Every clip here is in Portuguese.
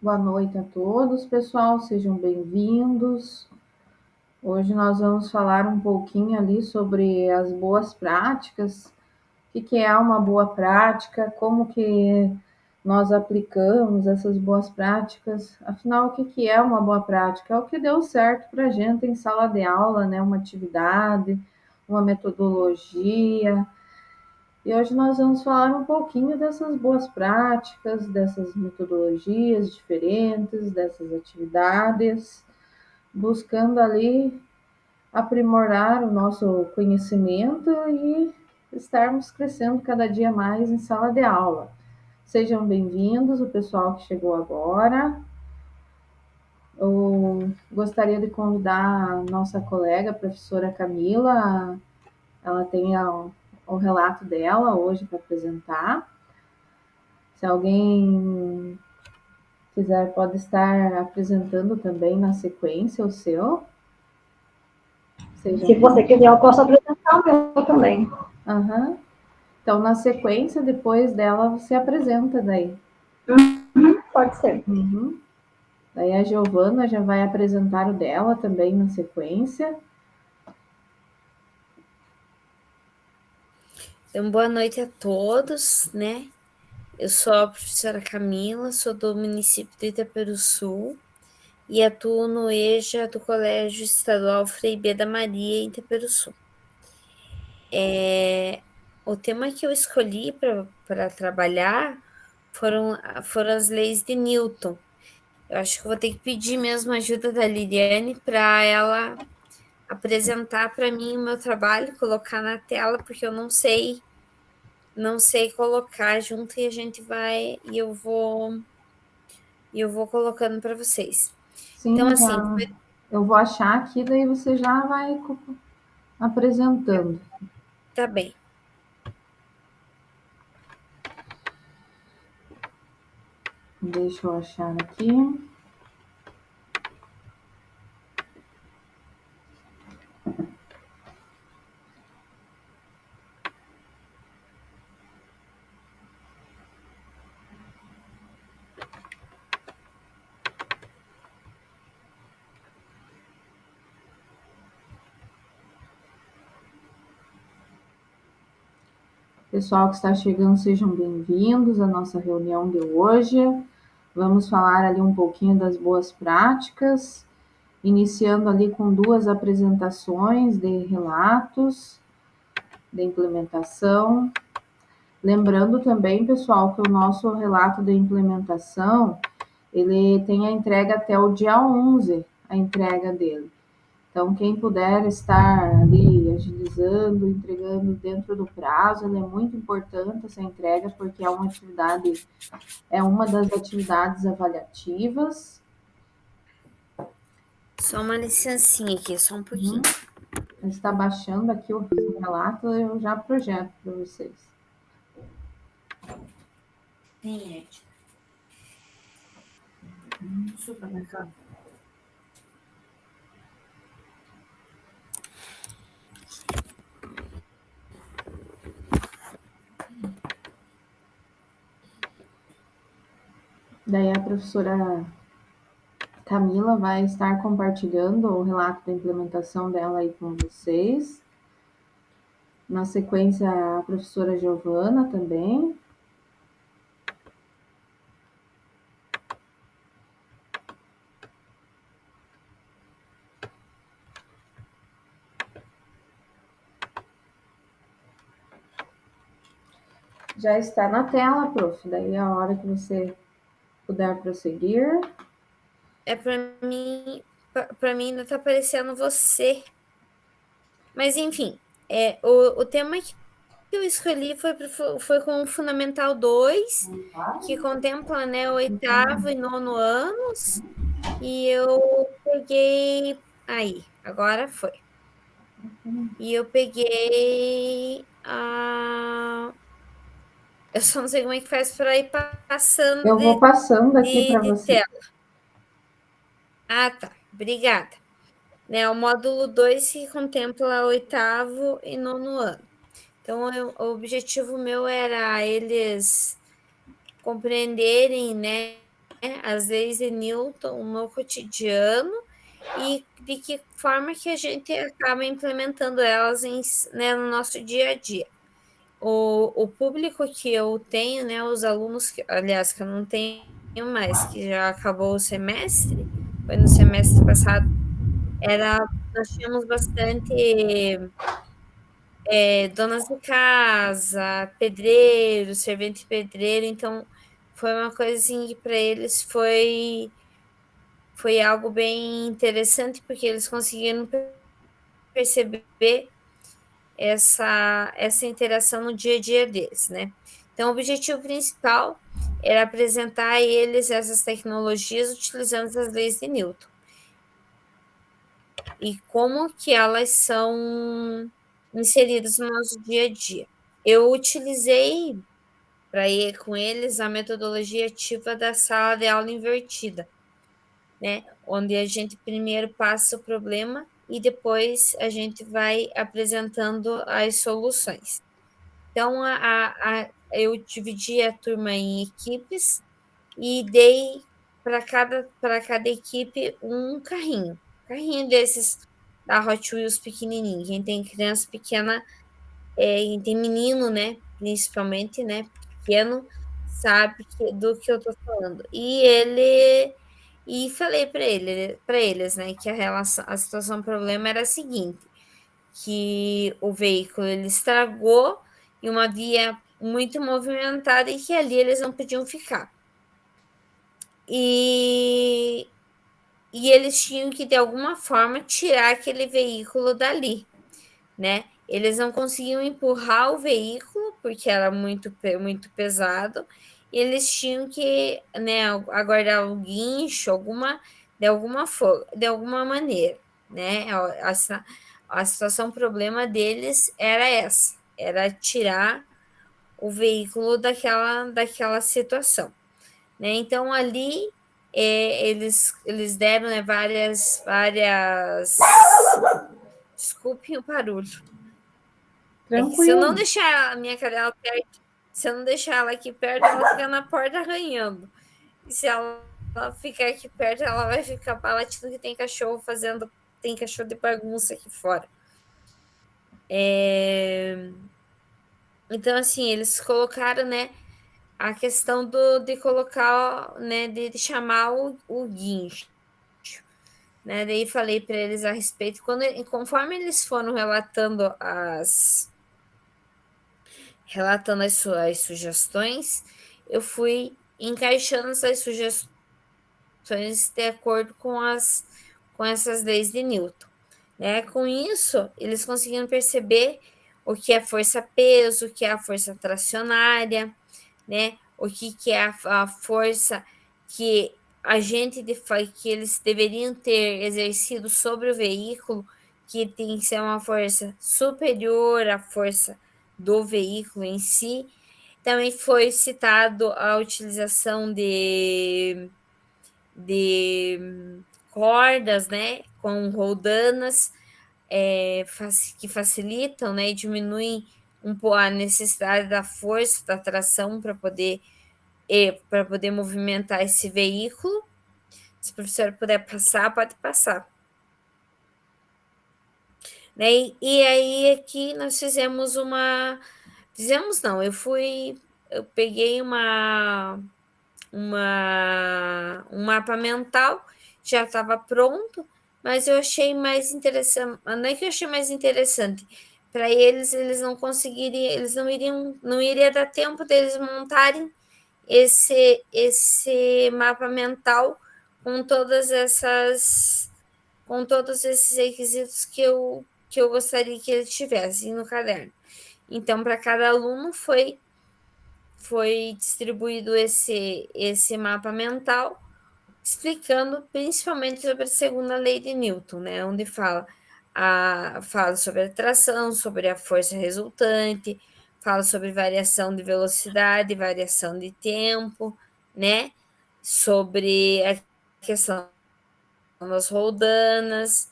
Boa noite a todos, pessoal, sejam bem-vindos. Hoje nós vamos falar um pouquinho ali sobre as boas práticas, o que é uma boa prática, como que nós aplicamos essas boas práticas. Afinal, o que é uma boa prática? É o que deu certo para a gente em sala de aula, né? Uma atividade, uma metodologia. E hoje nós vamos falar um pouquinho dessas boas práticas, dessas metodologias diferentes, dessas atividades, buscando ali aprimorar o nosso conhecimento e estarmos crescendo cada dia mais em sala de aula. Sejam bem-vindos, o pessoal que chegou agora. Eu gostaria de convidar a nossa colega, a professora Camila. Ela tem o relato dela hoje para apresentar. Se alguém quiser, pode estar apresentando também na sequência o seu. Se você quiser, eu posso apresentar o meu também. Uhum. Então, na sequência, depois dela, você apresenta daí. Pode ser. Uhum. Daí a Giovana já vai apresentar o dela também na sequência. Então, boa noite a todos, né? Eu sou a professora Camila, sou do município de Itaperuçu e atuo no EJA do Colégio Estadual Frei Beda Maria, em Itaperuçu. O tema que eu escolhi para trabalhar foram as leis de Newton. Eu acho que eu vou ter que pedir mesmo a ajuda da Liliane para ela apresentar para mim o meu trabalho, colocar na tela, porque eu não sei colocar junto e a gente vai e eu vou colocando para vocês. Então, Sim, assim, já. Eu vou achar aqui, daí você já vai apresentando. tá bem. Deixa eu achar aqui. Pessoal que está chegando, sejam bem-vindos à nossa reunião de hoje. Vamos falar ali um pouquinho das boas práticas, iniciando ali com duas apresentações de relatos de implementação. Lembrando também, pessoal, que o nosso relato de implementação, ele tem a entrega até o dia 11, a entrega dele. Então, quem puder estar ali agilizando, entregando dentro do prazo, ele é muito importante essa entrega, porque é uma das atividades avaliativas. Só uma licencinha aqui, só um pouquinho. Está baixando aqui o relato, eu já projeto para vocês. Supermercado. Daí a professora Camila vai estar compartilhando o relato da implementação dela aí com vocês. Na sequência, a professora Giovana também. Já está na tela, prof. Daí a hora que você puder prosseguir. É para mim ainda tá aparecendo você. Mas enfim, o tema que eu escolhi foi com o Fundamental 2, que contempla, né, o oitavo e nono anos, e eu peguei. Aí, agora foi. E eu peguei a. Eu só não sei como é que faz para ir passando Eu vou passando aqui para de você. tela. Ah, tá. Obrigada. Né, o módulo 2 que contempla oitavo e nono ano. Então, o objetivo meu era eles compreenderem, né, as leis de Newton no cotidiano e de que forma que a gente acaba implementando elas né, no nosso dia a dia. O público que eu tenho, né, os alunos, aliás, que eu não tenho mais, que já acabou o semestre, foi no semestre passado, nós tínhamos bastante donas de casa, pedreiro, servente pedreiro, então foi uma coisa assim que para eles foi algo bem interessante, porque eles conseguiram perceber essa interação no dia a dia deles, né? Então, o objetivo principal era apresentar a eles essas tecnologias utilizando as leis de Newton e como que elas são inseridas no nosso dia a dia. Eu utilizei para ir com eles a metodologia ativa da sala de aula invertida, né? Onde a gente primeiro passa o problema e depois a gente vai apresentando as soluções. Então, eu dividi a turma em equipes e dei para cada equipe um carrinho desses da Hot Wheels pequenininho. Quem tem criança pequena, quem tem menino, né, principalmente, né, pequeno, sabe do que eu tô falando. E falei para eles, né, que a situação, o problema era a seguinte, que o veículo ele estragou em uma via muito movimentada e que ali eles não podiam ficar. E eles tinham que, de alguma forma, tirar aquele veículo dali, né? Eles não conseguiam empurrar o veículo, porque era muito pesado, e eles tinham que, né, aguardar o guincho, de alguma maneira, né? A situação, o problema deles era essa, era tirar o veículo daquela situação, né? Então, ali eles deram, né, várias. Desculpe o barulho. É que se eu não Tranquilo. deixar a minha cadela perto, se eu não deixar ela aqui perto, ela fica na porta arranhando. E se ela ficar aqui perto, ela vai ficar latindo que tem cachorro de bagunça aqui fora. Então, assim, eles colocaram, né, a questão de colocar, né, de chamar o guincho, né? Daí falei para eles a respeito, conforme eles foram relatando as suas sugestões, eu fui encaixando essas sugestões de acordo com essas leis de Newton, né? Com isso, eles conseguiram perceber o que é força-peso, o que é a força tracionária, né? O que é a força que que eles deveriam ter exercido sobre o veículo, que tem que ser uma força superior à força do veículo em si. Também foi citado a utilização de cordas, né, com roldanas, que facilitam, né, e diminuem um pouco a necessidade da força, da tração para poder movimentar esse veículo. Se a professora puder passar, pode passar. Né? E aí aqui nós fizemos não, eu peguei um mapa mental, já estava pronto, mas eu achei mais interessante, não é que eu achei mais interessante, para eles não conseguiriam, não iria dar tempo deles montarem esse mapa mental com com todos esses requisitos que eu gostaria que eles tivessem no caderno. Então, para cada aluno foi distribuído esse mapa mental, explicando principalmente sobre a segunda lei de Newton, né, onde fala sobre a atração, sobre a força resultante, fala sobre variação de velocidade, variação de tempo, né, sobre a questão das roldanas,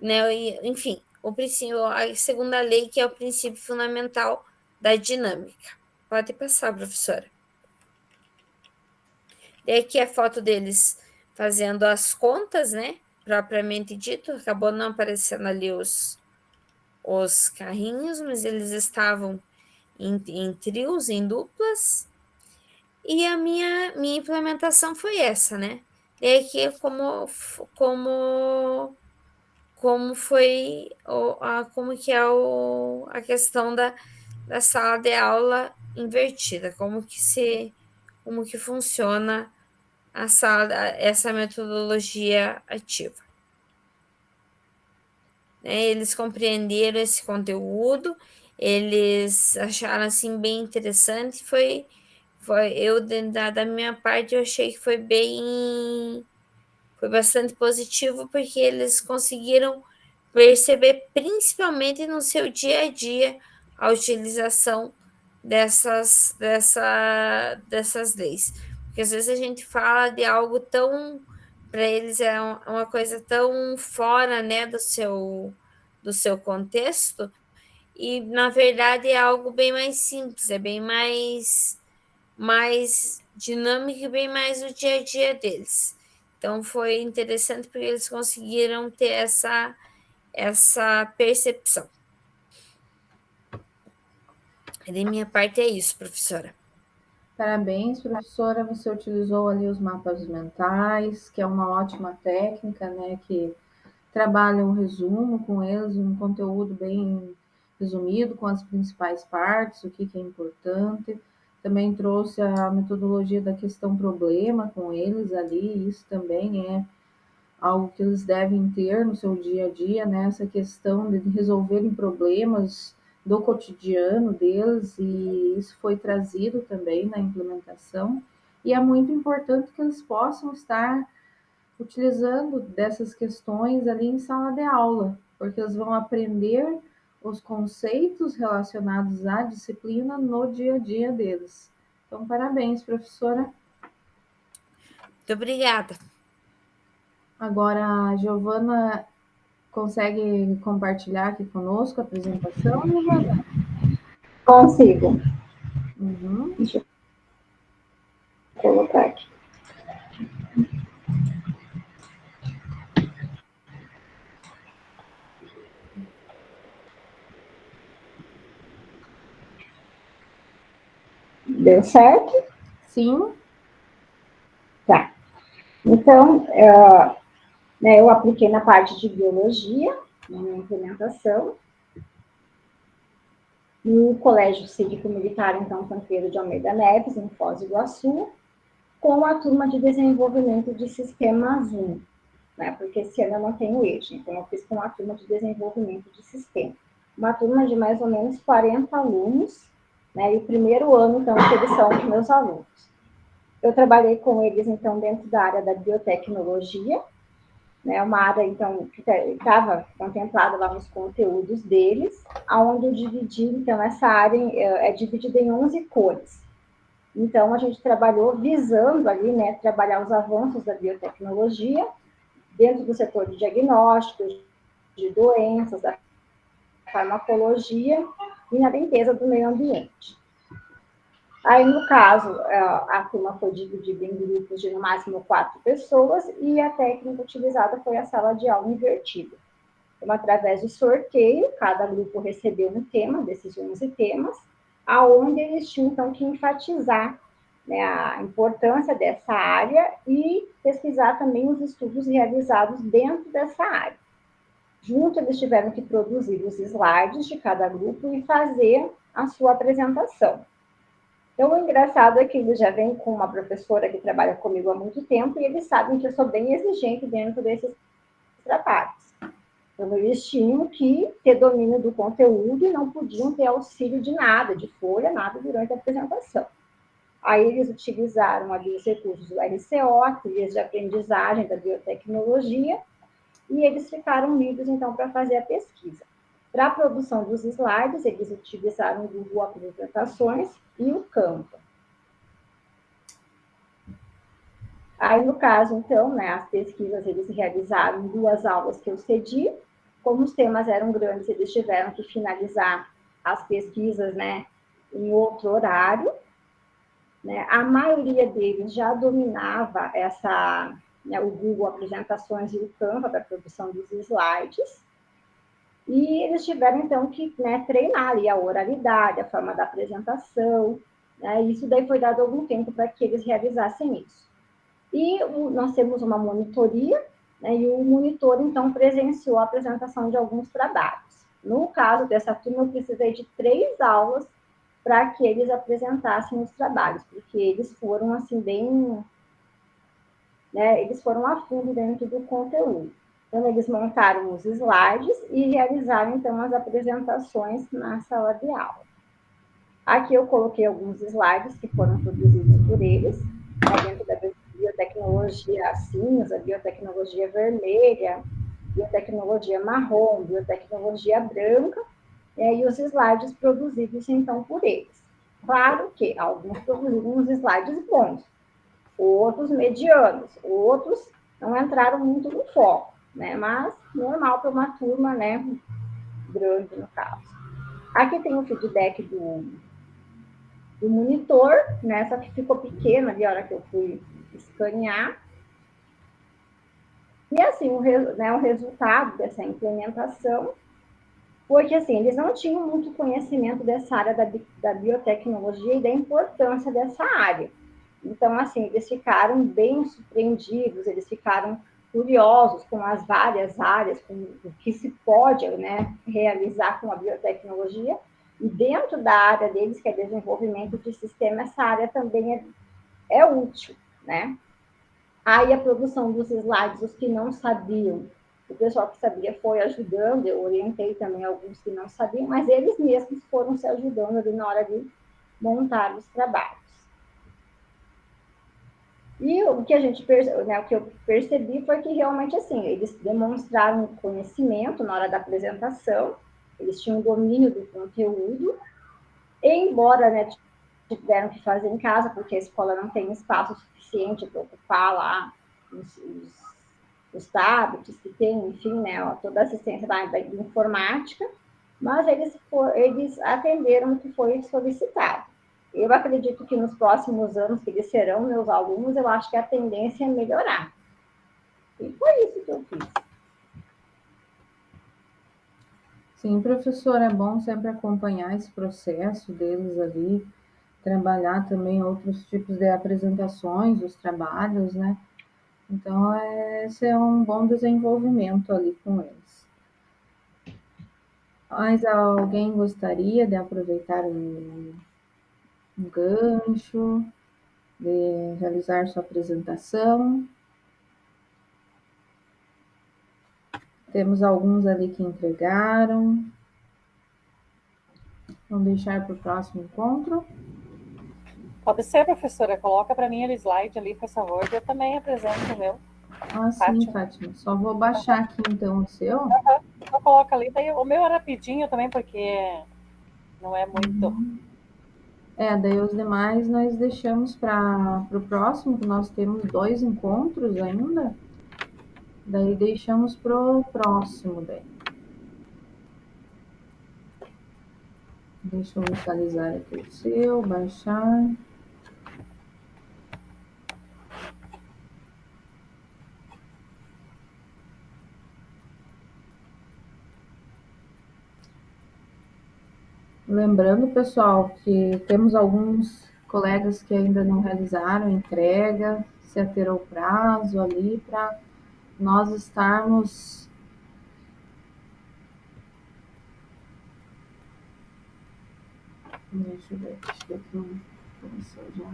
né, enfim, a segunda lei, que é o princípio fundamental da dinâmica. Pode passar, professora. Tem aqui a foto deles fazendo as contas, né? Propriamente dito, acabou não aparecendo ali os carrinhos, mas eles estavam em trios, em duplas. E a minha implementação foi essa, né? E aqui como foi como que é a questão da sala de aula invertida, como que funciona essa metodologia ativa. Né? Eles compreenderam esse conteúdo, eles acharam assim bem interessante, eu da minha parte eu achei que foi bastante positivo, porque eles conseguiram perceber, principalmente no seu dia a dia, a utilização dessas leis. Porque às vezes a gente fala de algo tão, para eles é uma coisa tão fora, né, do seu contexto, e na verdade é algo bem mais simples, é bem mais dinâmico e bem mais o dia a dia deles. Então foi interessante porque eles conseguiram ter essa percepção. De minha parte é isso, professora. Parabéns, professora. Você utilizou ali os mapas mentais, que é uma ótima técnica, né? Que trabalha um resumo com eles, um conteúdo bem resumido, com as principais partes, o que é importante. Também trouxe a metodologia da questão problema com eles ali, isso também é algo que eles devem ter no seu dia a dia, né? Essa questão de resolverem problemas do cotidiano deles, e isso foi trazido também na implementação. E é muito importante que eles possam estar utilizando dessas questões ali em sala de aula, porque eles vão aprender os conceitos relacionados à disciplina no dia a dia deles. Então, parabéns, professora. Muito obrigada. Agora, a Giovana consegue compartilhar aqui conosco a apresentação, Giovana? Consigo. Uhum. Deixa eu colocar aqui. Deu certo? Sim. Tá. Então, eu apliquei na parte de biologia, na minha implementação, no Colégio Cívico-Militar, então, Tancredo de Almeida Neves, em Foz do Iguaçu, com a turma de desenvolvimento de sistemas 1, né? Porque esse ano eu não tenho eixo, então eu fiz com a turma de desenvolvimento de sistema. Uma turma de mais ou menos 40 alunos, né? E o primeiro ano, então, que eles são os meus alunos. Eu trabalhei com eles, então, dentro da área da biotecnologia, né, uma área, então, que estava contemplada lá nos conteúdos deles, aonde eu dividi, então, essa área é dividida em 11 cores. Então, a gente trabalhou visando ali, né, trabalhar os avanços da biotecnologia dentro do setor de diagnóstico, de doenças, da farmacologia e na limpeza do meio ambiente. Aí, no caso, a turma foi dividida em grupos de no máximo 4 pessoas e a técnica utilizada foi a sala de aula invertida. Então, através de sorteio, cada grupo recebeu um tema, desses 11 temas, aonde eles tinham, então, que enfatizar, né, a importância dessa área e pesquisar também os estudos realizados dentro dessa área. Junto, eles tiveram que produzir os slides de cada grupo e fazer a sua apresentação. Então, o engraçado é que eles já vêm com uma professora que trabalha comigo há muito tempo e eles sabem que eu sou bem exigente dentro desses trabalhos. Então, eles tinham que ter domínio do conteúdo e não podiam ter auxílio de nada, de folha, nada durante a apresentação. Aí eles utilizaram ali os recursos do RCO, trilhas de aprendizagem da biotecnologia, e eles ficaram livres, então, para fazer a pesquisa. Para a produção dos slides, eles utilizaram o Google Apresentações e o Canva. Aí, no caso, então, né, as pesquisas eles realizaram em 2 aulas que eu cedi. Como os temas eram grandes, eles tiveram que finalizar as pesquisas, né, em outro horário. né? A maioria deles já dominava o Google Apresentações e o Canva para a produção dos slides. E eles tiveram, então, que, né, treinar ali a oralidade, a forma da apresentação, né? Isso daí foi dado algum tempo para que eles realizassem isso. E nós temos uma monitoria, né, e o monitor, então, presenciou a apresentação de alguns trabalhos. No caso dessa turma, eu precisei de 3 aulas para que eles apresentassem os trabalhos, porque eles foram, assim, bem... né, eles foram a fundo dentro do conteúdo. Então, eles montaram os slides e realizaram, então, as apresentações na sala de aula. Aqui eu coloquei alguns slides que foram produzidos por eles, dentro da biotecnologia cinza, biotecnologia vermelha, biotecnologia marrom, biotecnologia branca, e os slides produzidos, então, por eles. Claro que alguns produziram uns slides bons, outros medianos, outros não entraram muito no foco, né? Mas normal para uma turma, né, grande no caso. Aqui tem o feedback do monitor, né? Só que ficou pequeno ali a hora que eu fui escanear. E assim, o resultado dessa implementação foi que assim, eles não tinham muito conhecimento dessa área da biotecnologia e da importância dessa área. Então, assim, eles ficaram bem surpreendidos, eles ficaram curiosos com as várias áreas, com o que se pode, né, realizar com a biotecnologia. E dentro da área deles, que é desenvolvimento de sistema, essa área também é útil, né? Aí a produção dos slides, os que não sabiam, o pessoal que sabia foi ajudando, eu orientei também alguns que não sabiam, mas eles mesmos foram se ajudando ali na hora de montar os trabalhos. E o que o que eu percebi foi que realmente assim, eles demonstraram conhecimento na hora da apresentação, eles tinham domínio do conteúdo, embora, né, tiveram que fazer em casa, porque a escola não tem espaço suficiente para ocupar lá os tablets que tem, enfim, né, toda a assistência da informática, mas eles atenderam o que foi solicitado. Eu acredito que nos próximos anos, que eles serão meus alunos, eu acho que a tendência é melhorar. E foi isso que eu fiz. Sim, professor, é bom sempre acompanhar esse processo deles ali, trabalhar também outros tipos de apresentações dos trabalhos, né? Então, esse é um bom desenvolvimento ali com eles. Mas alguém gostaria de aproveitar um gancho, de realizar sua apresentação? Temos alguns ali que entregaram. Vamos deixar para o próximo encontro? Pode ser, professora. Coloca para mim o slide ali, por favor. Eu também apresento o meu. Ah, sim, Fátima. Só vou baixar aqui, então, o seu. Só coloca ali. Daí, o meu é rapidinho também, porque não é muito... Daí os demais nós deixamos para o próximo, que nós temos 2 encontros ainda. Daí deixamos para o próximo, daí. Deixa eu localizar aqui o seu, baixar. Lembrando, pessoal, que temos alguns colegas que ainda não realizaram a entrega, se aterou o prazo ali para nós estarmos deixa eu ver, acho que aqui não começou já.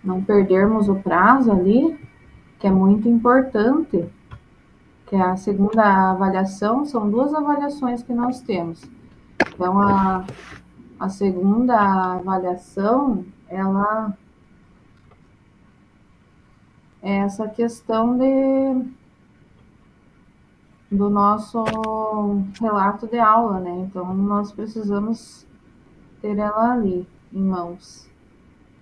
Não perdermos o prazo ali, que é muito importante, que é a segunda avaliação, são 2 avaliações que nós temos. Então, a segunda avaliação, ela é essa questão do nosso relato de aula, né? Então, nós precisamos ter ela ali, em mãos,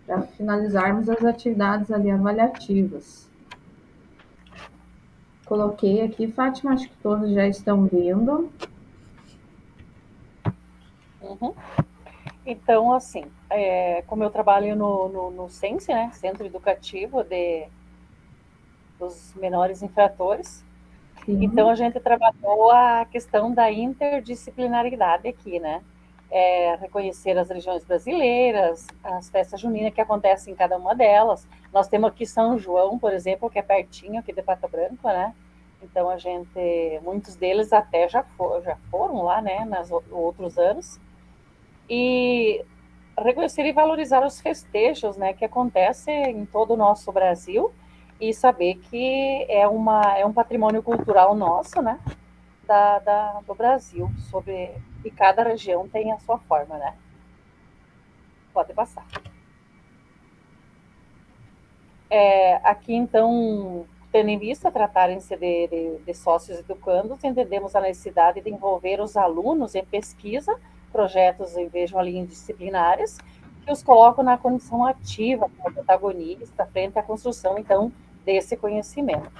para finalizarmos as atividades ali avaliativas. Coloquei aqui, Fátima, acho que todos já estão vendo. Uhum. Então, assim, como eu trabalho no CENSE, né, Centro Educativo dos Menores Infratores, então a gente trabalhou a questão da interdisciplinaridade aqui, né? Reconhecer as religiões brasileiras, as festas juninas que acontecem em cada uma delas. Nós temos aqui São João, por exemplo, que é pertinho aqui de Pato Branco, né? Então muitos deles até já foram lá, né, nos outros anos. E reconhecer e valorizar os festejos, né, que acontecem em todo o nosso Brasil, e saber que é um patrimônio cultural nosso, né, do Brasil, e cada região tem a sua forma, né? Pode passar. Aqui, então, tendo em vista tratarem-se de sócios educandos, entendemos a necessidade de envolver os alunos em pesquisa, projetos, vejam ali, indisciplinares, que os colocam na condição ativa, como protagonista, frente à construção, então, desse conhecimento.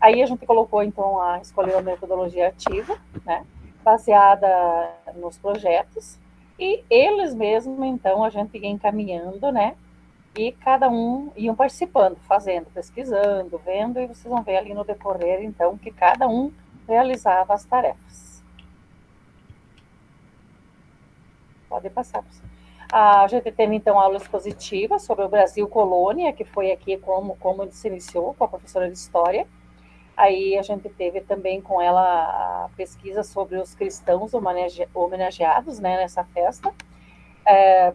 Aí a gente colocou, então, escolheu a metodologia ativa, né, baseada nos projetos, e eles mesmos, então, a gente ia encaminhando, né, e cada um iam participando, fazendo, pesquisando, vendo, e vocês vão ver ali no decorrer, então, que cada um realizava as tarefas. Pode passar, professor. A gente teve, então, aula expositiva sobre o Brasil Colônia, que foi aqui como se iniciou, com a professora de História. Aí a gente teve também com ela a pesquisa sobre os cristãos homenageados, né, nessa festa,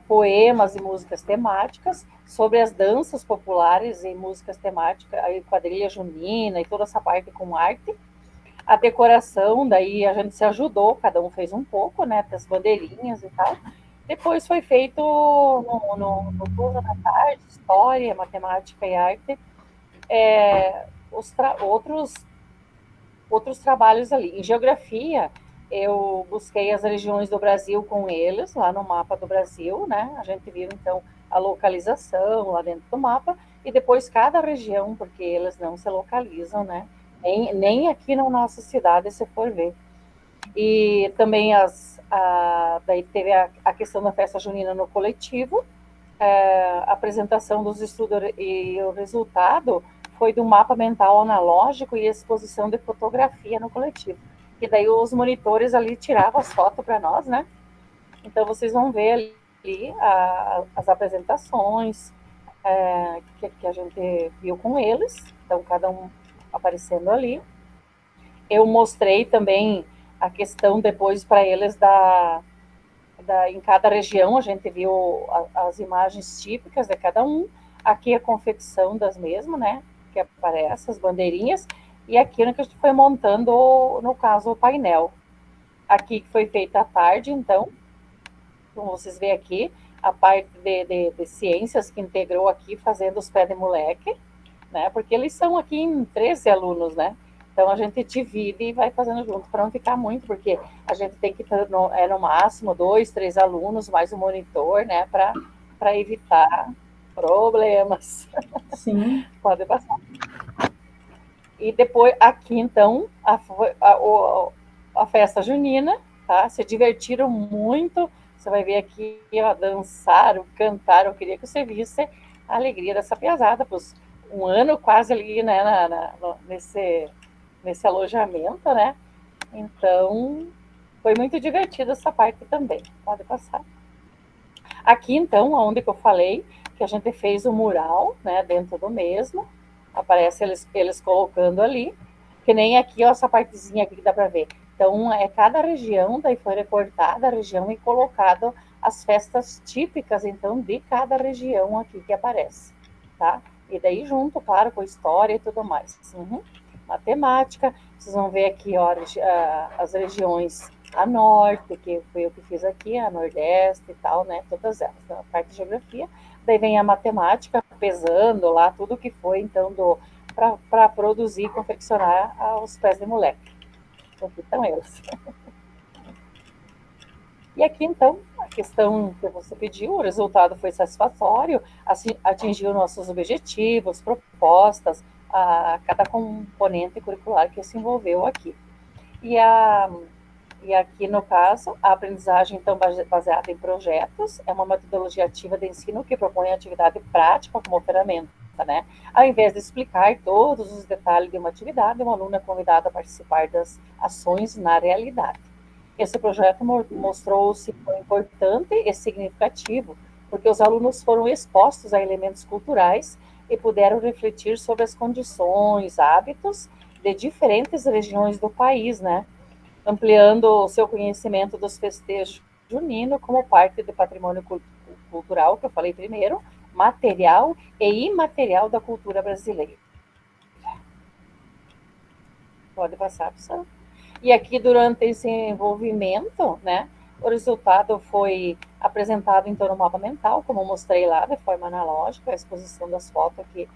poemas e músicas temáticas, sobre as danças populares e músicas temáticas, a quadrilha junina e toda essa parte com arte. A decoração, daí a gente se ajudou, cada um fez um pouco, né, das bandeirinhas e tal. Depois foi feito no turno da tarde, história, matemática e arte, outros trabalhos ali. Em geografia, eu busquei as regiões do Brasil com eles, lá no mapa do Brasil, né? A gente viu, então, a localização lá dentro do mapa, e depois cada região, porque eles não se localizam, né? Nem aqui na nossa cidade, se for ver. E também daí teve a questão da festa junina no coletivo, a apresentação dos estudos e o resultado foi do mapa mental analógico e exposição de fotografia no coletivo. E daí os monitores ali tiravam as fotos para nós, né? Então vocês vão ver ali as apresentações que a gente viu com eles. Então cada um aparecendo ali. Eu mostrei também a questão depois para eles em cada região, a gente viu as imagens típicas de cada um, aqui a confecção das mesmas, né, que aparece, as bandeirinhas, e aqui que a gente foi montando, no caso, o painel. Aqui que foi feita à tarde, então, como vocês veem aqui, a parte de ciências que integrou aqui, fazendo os pés de moleque, né, porque eles são aqui em 13 alunos, né, então a gente divide e vai fazendo junto para não ficar muito, porque a gente tem que ter no máximo 2, 3 alunos, mais um monitor, né, para evitar problemas. Sim. Pode passar. E depois aqui, então, a festa junina, tá? Se divertiram muito. Você vai ver aqui, ó, dançaram, cantaram. Eu queria que você visse a alegria dessa piazada, pois um ano quase ali, né, nesse alojamento, né? Então, foi muito divertido essa parte também. Pode passar. Aqui, então, onde que eu falei que a gente fez o mural, né, dentro do mesmo, aparece eles colocando ali, que nem aqui, ó, essa partezinha aqui que dá para ver. Então, cada região, daí foi recortada a região e colocado as festas típicas, então, de cada região aqui que aparece, tá? E daí junto, claro, com história e tudo mais. Matemática, vocês vão ver aqui, ó, as regiões a norte, que foi eu que fiz aqui, a nordeste e tal, né, todas elas, então, a parte de geografia, daí vem a matemática, pesando lá tudo que foi, então, para produzir, confeccionar os pés de moleque. Então, aqui estão eles. E aqui, então, a questão que você pediu, o resultado foi satisfatório, atingiu nossos objetivos, propostas, a cada componente curricular que se envolveu aqui. E aqui, no caso, a aprendizagem, então, baseada em projetos, é uma metodologia ativa de ensino que propõe atividade prática como ferramenta, né? Ao invés de explicar todos os detalhes de uma atividade, o aluno é convidado a participar das ações na realidade. Esse projeto mostrou-se importante e significativo, porque os alunos foram expostos a elementos culturais e puderam refletir sobre as condições, hábitos de diferentes regiões do país, né? Ampliando o seu conhecimento dos festejos juninos como parte do patrimônio cultural, que eu falei primeiro, material e imaterial da cultura brasileira. Pode passar, professor. E aqui, durante esse envolvimento, né, o resultado foi apresentado então no mapa mental, como eu mostrei lá, de forma analógica, a exposição das fotos que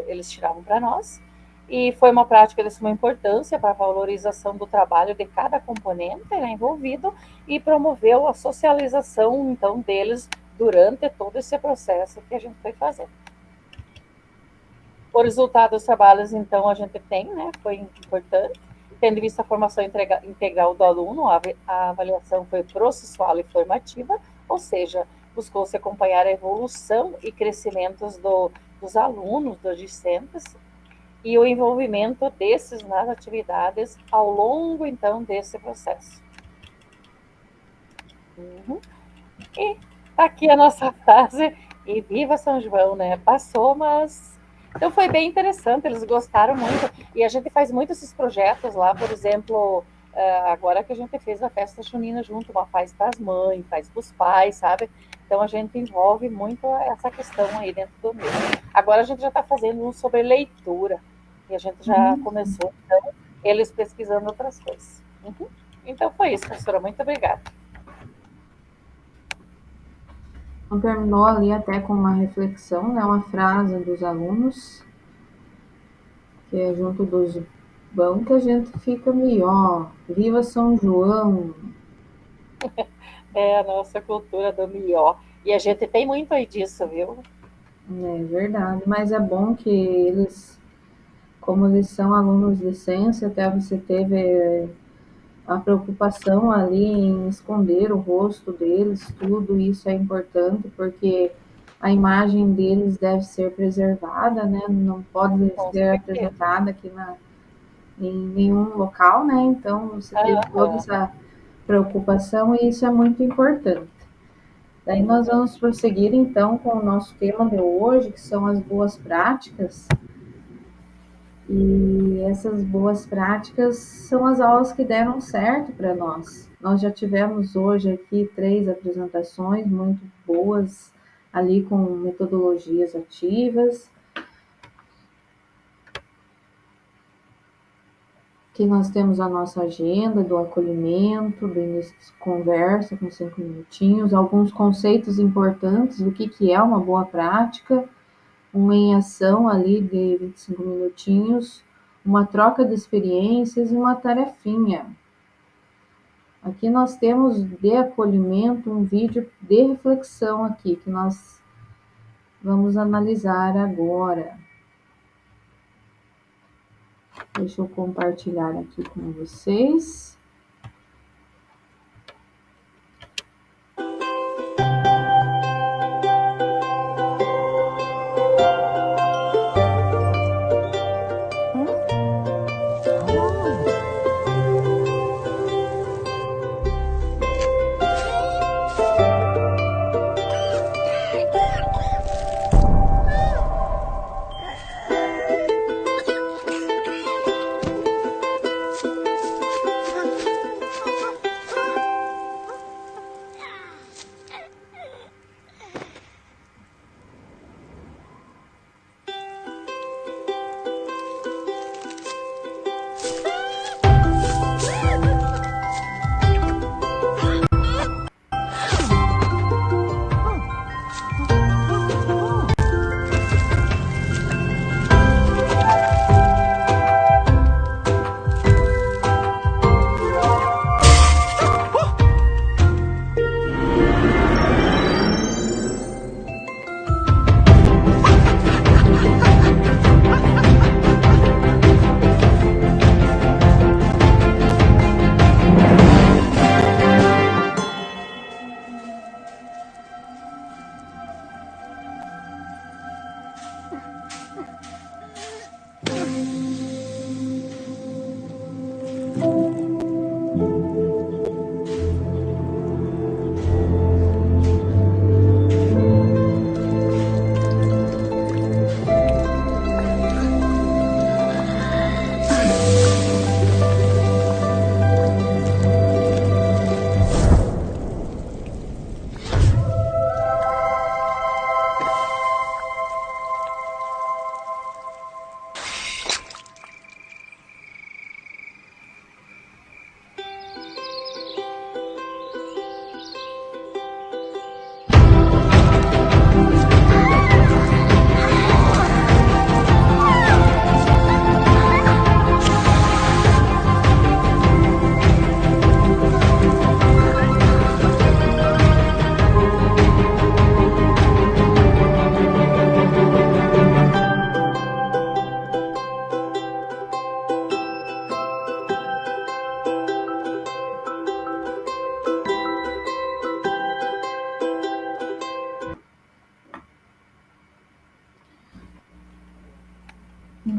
eles tiravam para nós. E foi uma prática de suma importância para a valorização do trabalho de cada componente, né, envolvido, e promoveu a socialização, então, deles durante todo esse processo que a gente foi fazendo. O resultado dos trabalhos, então, a gente tem, né, foi importante. Tendo em vista a formação integral do aluno, a avaliação foi processual e formativa, ou seja, buscou-se acompanhar a evolução e crescimento dos alunos, dos discentes, e o envolvimento desses nas atividades ao longo, então, desse processo. E aqui a nossa frase, e viva São João, né? Passou, mas... Então foi bem interessante, eles gostaram muito, e a gente faz muito esses projetos lá, por exemplo, agora que a gente fez a festa junina junto, uma faz para as mães, faz para os pais, sabe? Então a gente envolve muito essa questão aí dentro do meio. Agora a gente já está fazendo um sobre leitura, e a gente já começou, então, eles pesquisando outras coisas. Então foi isso, professora, muito obrigada. Então, terminou ali até com uma reflexão, né, uma frase dos alunos, que é junto dos bons que a gente fica melhor. Viva São João! É a nossa cultura do melhor. E a gente tem muito aí disso, viu? É verdade, mas é bom que eles, como eles são alunos de ciência, até você teve a preocupação ali em esconder o rosto deles, tudo isso é importante, porque a imagem deles deve ser preservada, né? Não pode ser apresentada aqui em nenhum local, né? Então, você teve toda essa preocupação e isso é muito importante. Daí nós vamos prosseguir, então, com o nosso tema de hoje, que são as boas práticas. E essas boas práticas são as aulas que deram certo para nós. Nós já tivemos hoje aqui 3 apresentações muito boas, ali com metodologias ativas. Aqui nós temos a nossa agenda do acolhimento, do início de conversa com 5 minutinhos, alguns conceitos importantes do que é uma boa prática, uma em ação ali de 25 minutinhos, uma troca de experiências e uma tarefinha. Aqui nós temos de acolhimento um vídeo de reflexão aqui, que nós vamos analisar agora. Deixa eu compartilhar aqui com vocês.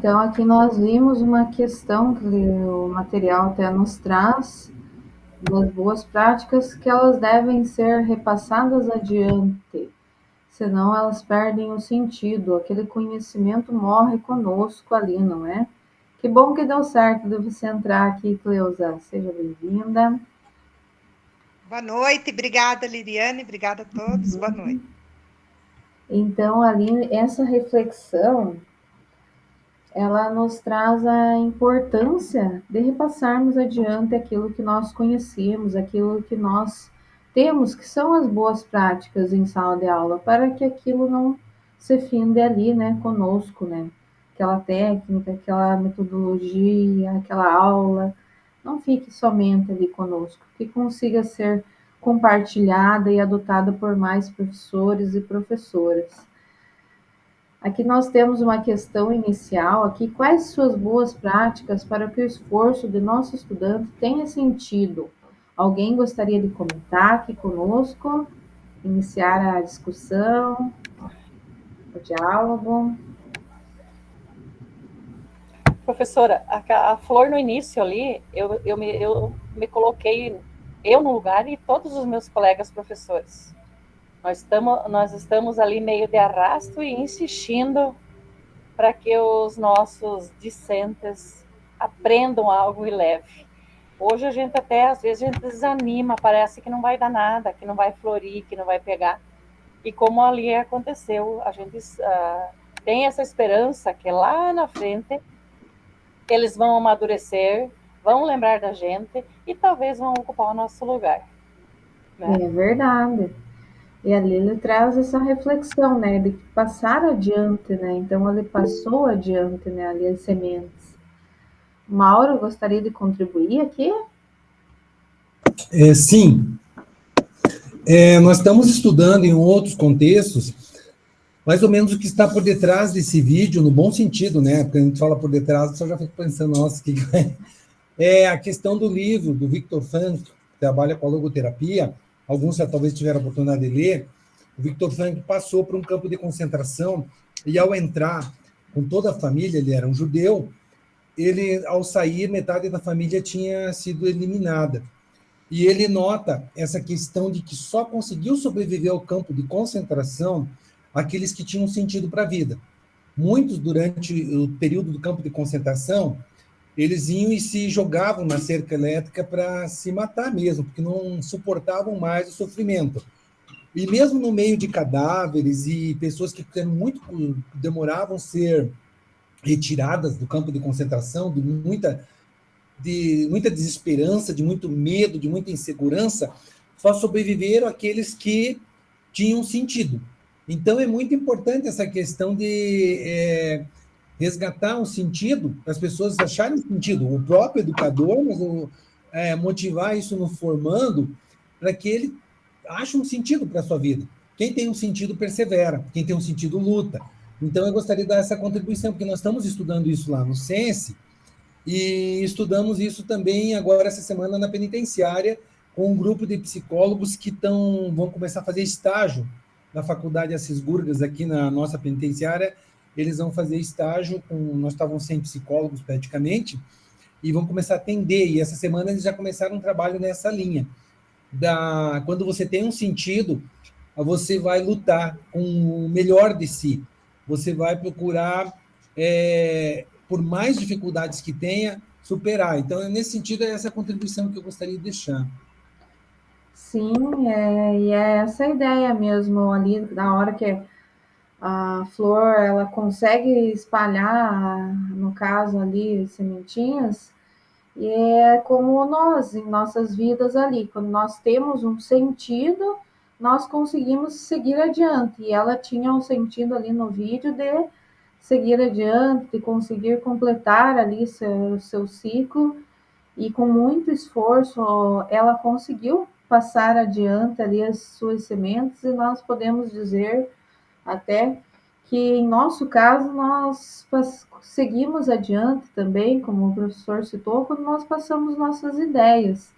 Então, aqui nós vimos uma questão que o material até nos traz, das boas práticas, que elas devem ser repassadas adiante, senão elas perdem o sentido, aquele conhecimento morre conosco ali, não é? Que bom que deu certo de você entrar aqui, Cleusa. Seja bem-vinda. Boa noite, obrigada, Liliane, obrigada a todos, boa noite. Então, ali, essa reflexão, ela nos traz a importância de repassarmos adiante aquilo que nós conhecemos, aquilo que nós temos, que são as boas práticas em sala de aula, para que aquilo não se finde ali, né, conosco, né? Aquela técnica, aquela metodologia, aquela aula, não fique somente ali conosco, que consiga ser compartilhada e adotada por mais professores e professoras. Aqui nós temos uma questão inicial aqui, quais suas boas práticas para que o esforço de nosso estudante tenha sentido? Alguém gostaria de comentar aqui conosco, iniciar a discussão, o diálogo? Professora, a Flor no início ali, eu me coloquei eu no lugar e todos os meus colegas professores. Nós estamos ali meio de arrasto e insistindo para que os nossos discentes aprendam algo e leve. Hoje a gente até, às vezes, a gente desanima, parece que não vai dar nada, que não vai florir, que não vai pegar. E como ali aconteceu, a gente tem essa esperança que lá na frente eles vão amadurecer, vão lembrar da gente e talvez vão ocupar o nosso lugar. Né? É verdade. E ali ele traz essa reflexão, né, de passar adiante, né? Então ele passou adiante, né, ali as sementes. Mauro, gostaria de contribuir aqui? Sim, nós estamos estudando em outros contextos, mais ou menos o que está por detrás desse vídeo, no bom sentido, né? Porque a gente fala por detrás, eu já fico pensando, nossa, que é a questão do livro do Viktor Frankl, que trabalha com a logoterapia. Alguns já talvez tiveram a oportunidade de ler. O Viktor Frankl passou por um campo de concentração e, ao entrar com toda a família, ele era um judeu, ele, ao sair, metade da família tinha sido eliminada. E ele nota essa questão de que só conseguiu sobreviver ao campo de concentração aqueles que tinham sentido para a vida. Muitos, durante o período do campo de concentração, eles iam e se jogavam na cerca elétrica para se matar mesmo, porque não suportavam mais o sofrimento. E mesmo no meio de cadáveres e pessoas que demoravam a ser retiradas do campo de concentração, de muita desesperança, de muito medo, de muita insegurança, só sobreviveram aqueles que tinham sentido. Então, é muito importante essa questão de resgatar um sentido, as pessoas acharem sentido, o próprio educador, mas motivar isso no formando, para que ele ache um sentido para a sua vida. Quem tem um sentido persevera, quem tem um sentido luta. Então, eu gostaria de dar essa contribuição, porque nós estamos estudando isso lá no Sense, e estudamos isso também agora, essa semana, na penitenciária, com um grupo de psicólogos que vão começar a fazer estágio na Faculdade Assis Gurgas, aqui na nossa penitenciária. Eles vão fazer estágio, nós estávamos sem psicólogos praticamente, e vão começar a atender. E essa semana eles já começaram um trabalho nessa linha. Quando você tem um sentido, você vai lutar com o melhor de si. Você vai procurar, por mais dificuldades que tenha, superar. Então, nesse sentido, é essa contribuição que eu gostaria de deixar. Sim, e é essa ideia mesmo ali, na hora que a flor ela consegue espalhar, no caso ali, sementinhas, e é como nós, em nossas vidas ali, quando nós temos um sentido, nós conseguimos seguir adiante. E ela tinha um sentido ali no vídeo de seguir adiante, de conseguir completar ali seu ciclo, e com muito esforço ela conseguiu passar adiante ali as suas sementes, e nós podemos dizer até que, em nosso caso, nós seguimos adiante também, como o professor citou, quando nós passamos nossas ideias.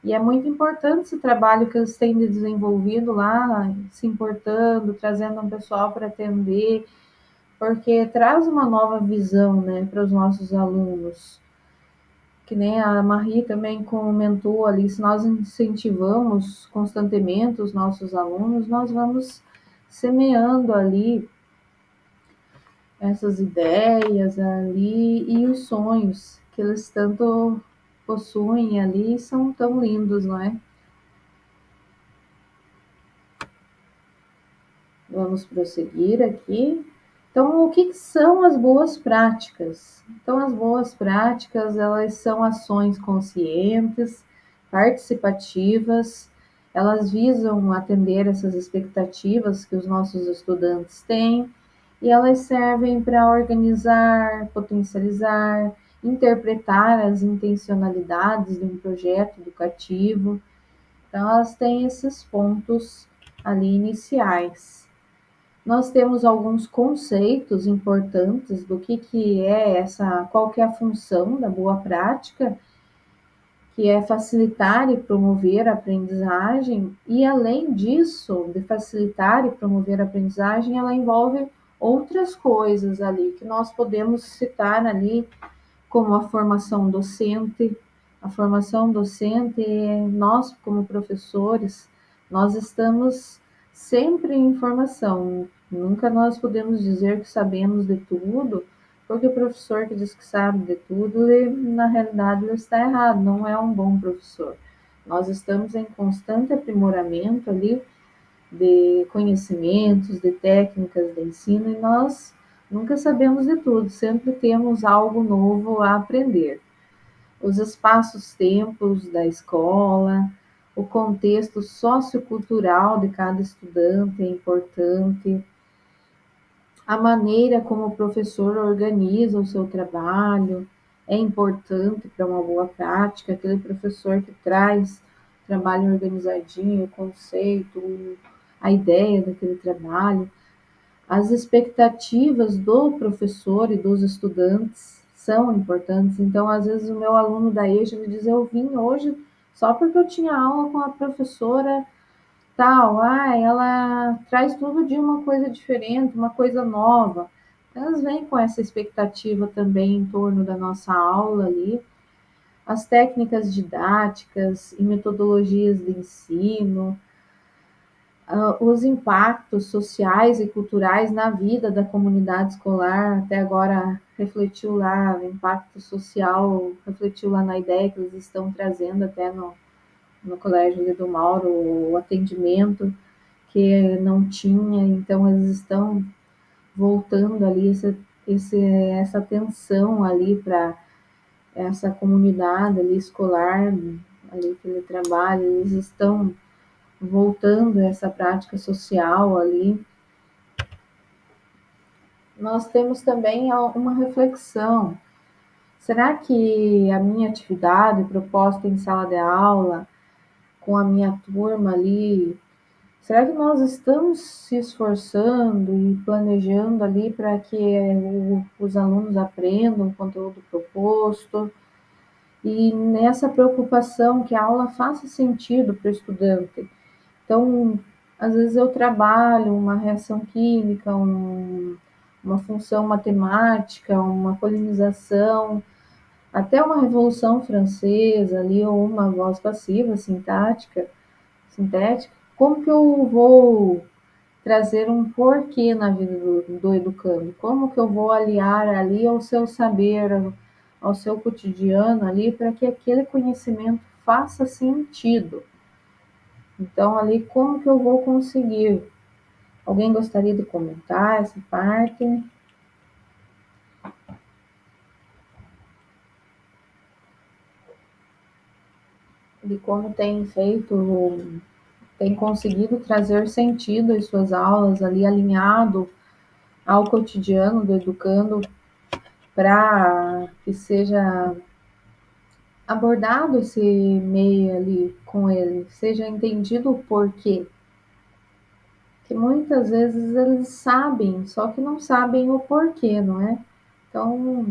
E é muito importante esse trabalho que eles têm desenvolvido lá, se importando, trazendo um pessoal para atender, porque traz uma nova visão, né, para os nossos alunos. Que nem a Marie também comentou ali, se nós incentivamos constantemente os nossos alunos, nós vamos semeando ali essas ideias ali e os sonhos que eles tanto possuem ali são tão lindos, não é? Vamos prosseguir aqui. Então, o que são as boas práticas? Então, as boas práticas, elas são ações conscientes, participativas, elas visam atender essas expectativas que os nossos estudantes têm, e elas servem para organizar, potencializar, interpretar as intencionalidades de um projeto educativo. Então, elas têm esses pontos ali iniciais. Nós temos alguns conceitos importantes do que é essa, qual que é a função da boa prática, que é facilitar e promover a aprendizagem, e além disso, de facilitar e promover a aprendizagem, ela envolve outras coisas ali, que nós podemos citar ali, como a formação docente. A formação docente, nós como professores, nós estamos sempre em formação. Nunca nós podemos dizer que sabemos de tudo, porque o professor que diz que sabe de tudo, ele, na realidade ele está errado, não é um bom professor. Nós estamos em constante aprimoramento ali de conhecimentos, de técnicas de ensino, e nós nunca sabemos de tudo, sempre temos algo novo a aprender. Os espaços-tempos da escola, o contexto sociocultural de cada estudante é importante, a maneira como o professor organiza o seu trabalho é importante para uma boa prática, aquele professor que traz trabalho organizadinho, o conceito, a ideia daquele trabalho. As expectativas do professor e dos estudantes são importantes. Então, às vezes, o meu aluno da EJA me diz: eu vim hoje só porque eu tinha aula com a professora tal. Ela traz tudo de uma coisa diferente, uma coisa nova. Elas vêm com essa expectativa também em torno da nossa aula ali. As técnicas didáticas e metodologias de ensino, os impactos sociais e culturais na vida da comunidade escolar. Até agora refletiu lá o impacto social, refletiu lá na ideia que eles estão trazendo até no Colégio do Mauro, o atendimento que não tinha, então eles estão voltando ali essa atenção ali para essa comunidade ali escolar, ali que ele trabalha, eles estão voltando a essa prática social ali. Nós temos também uma reflexão. Será que a minha atividade proposta em sala de aula, com a minha turma ali, será que nós estamos se esforçando e planejando ali para que os alunos aprendam o conteúdo proposto? E nessa preocupação que a aula faça sentido para o estudante. Então, às vezes eu trabalho uma reação química, uma função matemática, uma polinização, até uma revolução francesa ali, ou uma voz passiva sintética, como que eu vou trazer um porquê na vida do educando? Como que eu vou aliar ali ao seu saber, ao seu cotidiano ali, para que aquele conhecimento faça sentido? Então, ali, como que eu vou conseguir? Alguém gostaria de comentar essa parte? De como tem feito, tem conseguido trazer sentido às suas aulas ali, alinhado ao cotidiano do educando, para que seja abordado esse meio ali com ele, seja entendido o porquê. Que muitas vezes eles sabem, só que não sabem o porquê, não é? Então,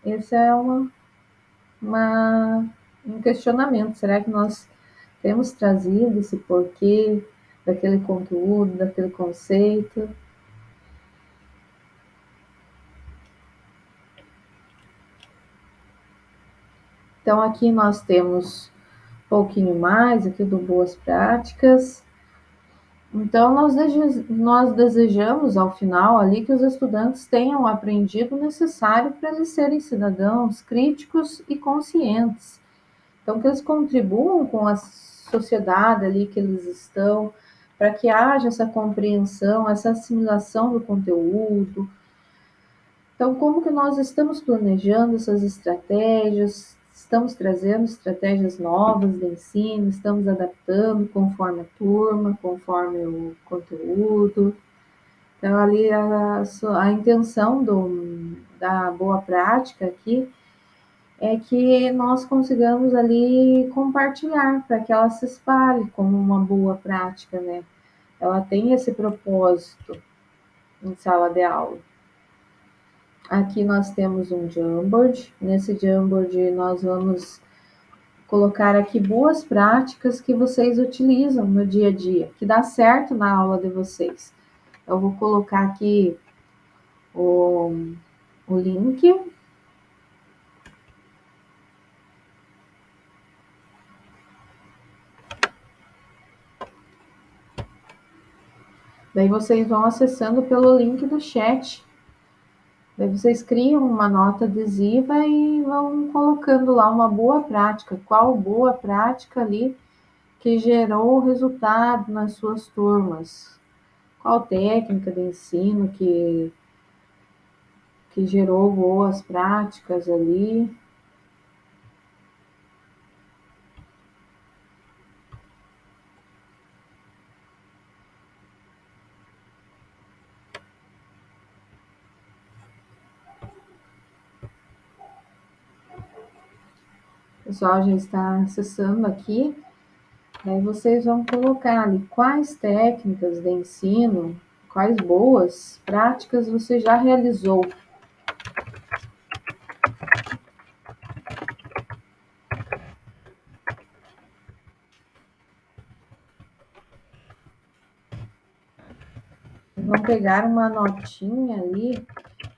esse é um questionamento. Será que nós temos trazido esse porquê daquele conteúdo, daquele conceito? Então, aqui nós temos um pouquinho mais aqui do Boas Práticas. Então, nós desejamos, ao final, ali, que os estudantes tenham aprendido o necessário para eles serem cidadãos críticos e conscientes. Então, que eles contribuam com a sociedade ali que eles estão, para que haja essa compreensão, essa assimilação do conteúdo. Então, como que nós estamos planejando essas estratégias? Estamos trazendo estratégias novas de ensino, estamos adaptando conforme a turma, conforme o conteúdo. Então, ali a intenção da boa prática aqui é que nós consigamos ali compartilhar para que ela se espalhe como uma boa prática, né? Ela tem esse propósito em sala de aula. Aqui nós temos um Jamboard. Nesse Jamboard nós vamos colocar aqui boas práticas que vocês utilizam no dia a dia, que dá certo na aula de vocês. Eu vou colocar aqui o link. Daí vocês vão acessando pelo link do chat. Daí vocês criam uma nota adesiva e vão colocando lá uma boa prática. Qual boa prática ali que gerou resultado nas suas turmas? Qual técnica de ensino que gerou boas práticas ali? O pessoal já está acessando aqui. Daí vocês vão colocar ali quais técnicas de ensino, quais boas práticas você já realizou. Vão pegar uma notinha ali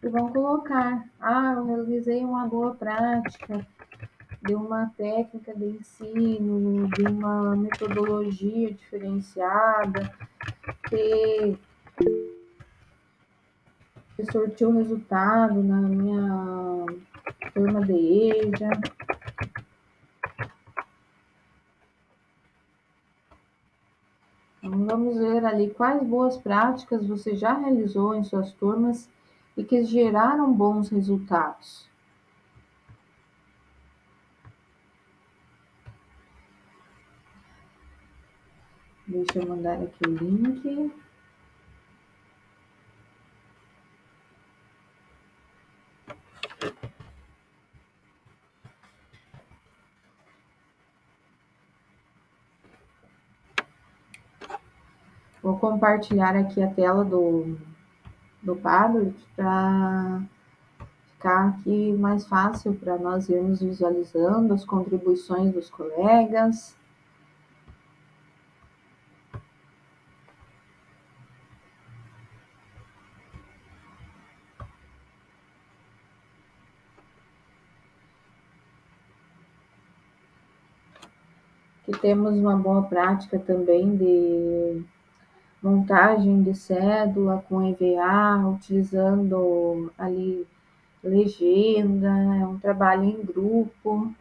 e vão colocar. Eu realizei uma boa prática de uma técnica de ensino, de uma metodologia diferenciada, que surtiu resultado na minha turma de EJA. Então, vamos ver ali quais boas práticas você já realizou em suas turmas e que geraram bons resultados. Deixa eu mandar aqui o link. Vou compartilhar aqui a tela do Padlet para ficar aqui mais fácil para nós irmos visualizando as contribuições dos colegas. Aqui temos uma boa prática também de montagem de cédula com EVA, utilizando ali legenda, é um trabalho em grupo.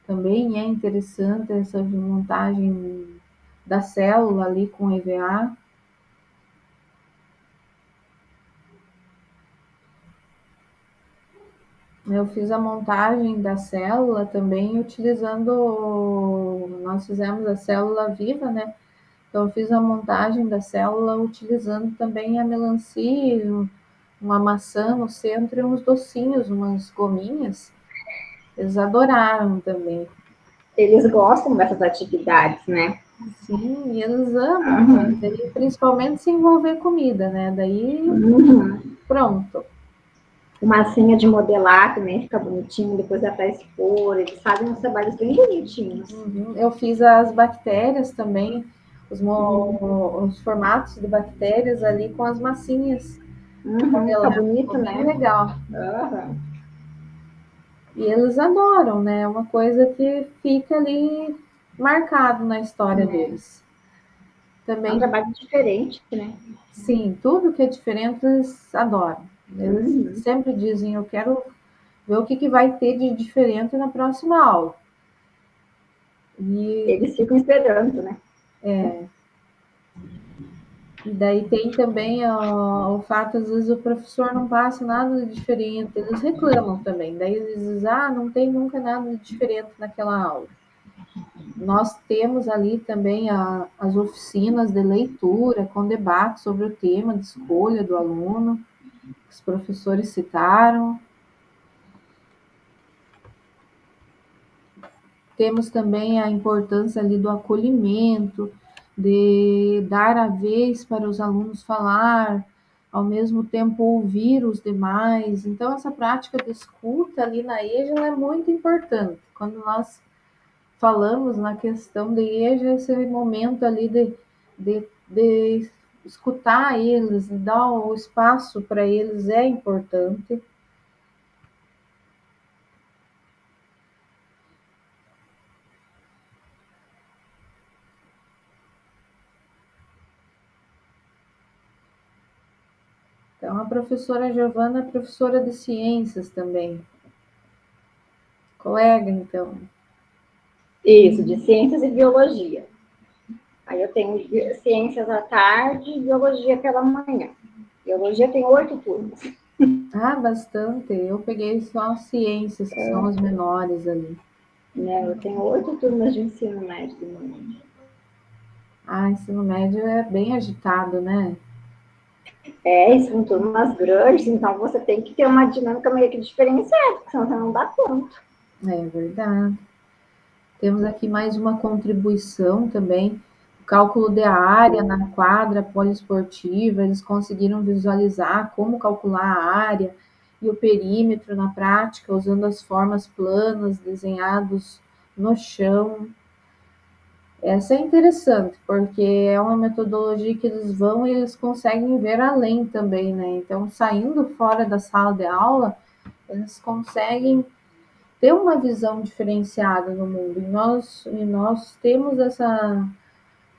Também é interessante essa montagem da célula ali com EVA. Eu fiz a montagem da célula também utilizando, nós fizemos a célula viva, né? Então, eu fiz a montagem da célula utilizando também a melancia, uma maçã no centro e uns docinhos, umas gominhas. Eles adoraram também. Eles gostam dessas atividades, né? Sim, e eles amam, né? Daí, principalmente se envolver comida, né? Daí, pronto. Massinha de modelar também fica bonitinho, depois dá para expor, eles fazem uns trabalhos bem bonitinhos. Eu fiz as bactérias também, os formatos de bactérias ali com as massinhas. Fica bonito, né? Bem legal. E eles adoram, né? É uma coisa que fica ali marcado na história deles. É um Também, trabalho diferente, né? sim, tudo que é diferente eles adoram. Eles sempre dizem, eu quero ver o que vai ter de diferente na próxima aula. E Eles ficam esperando, né? E daí tem também o fato, às vezes, o professor não passa nada de diferente, eles reclamam também. Daí eles dizem, não tem nunca nada de diferente naquela aula. Nós temos ali também as oficinas de leitura, com debate sobre o tema de escolha do aluno, que os professores citaram. Temos também a importância ali do acolhimento, de dar a vez para os alunos falar, ao mesmo tempo ouvir os demais. Então, essa prática de escuta ali na EJA é muito importante. Quando nós falamos na questão de EJA, esse momento ali de escutar eles, de dar o espaço para eles é importante. Então, a professora Giovana é professora de ciências também. Colega, então. Isso, de ciências e biologia. Aí eu tenho ciências à tarde e biologia pela manhã. Biologia tem 8 turmas. Bastante. Eu peguei só ciências, que são as menores ali. Né? Eu tenho 8 turmas de ensino médio de manhã. Ensino médio é bem agitado, né? E são turmas grandes, então você tem que ter uma dinâmica meio que diferenciada, porque senão você não dá conta. É verdade. Temos aqui mais uma contribuição também. O cálculo de área na quadra poliesportiva, eles conseguiram visualizar como calcular a área e o perímetro na prática, usando as formas planas desenhados no chão. Essa é interessante, porque é uma metodologia que eles vão e eles conseguem ver além também, né? Então, saindo fora da sala de aula, eles conseguem ter uma visão diferenciada no mundo. E nós temos essa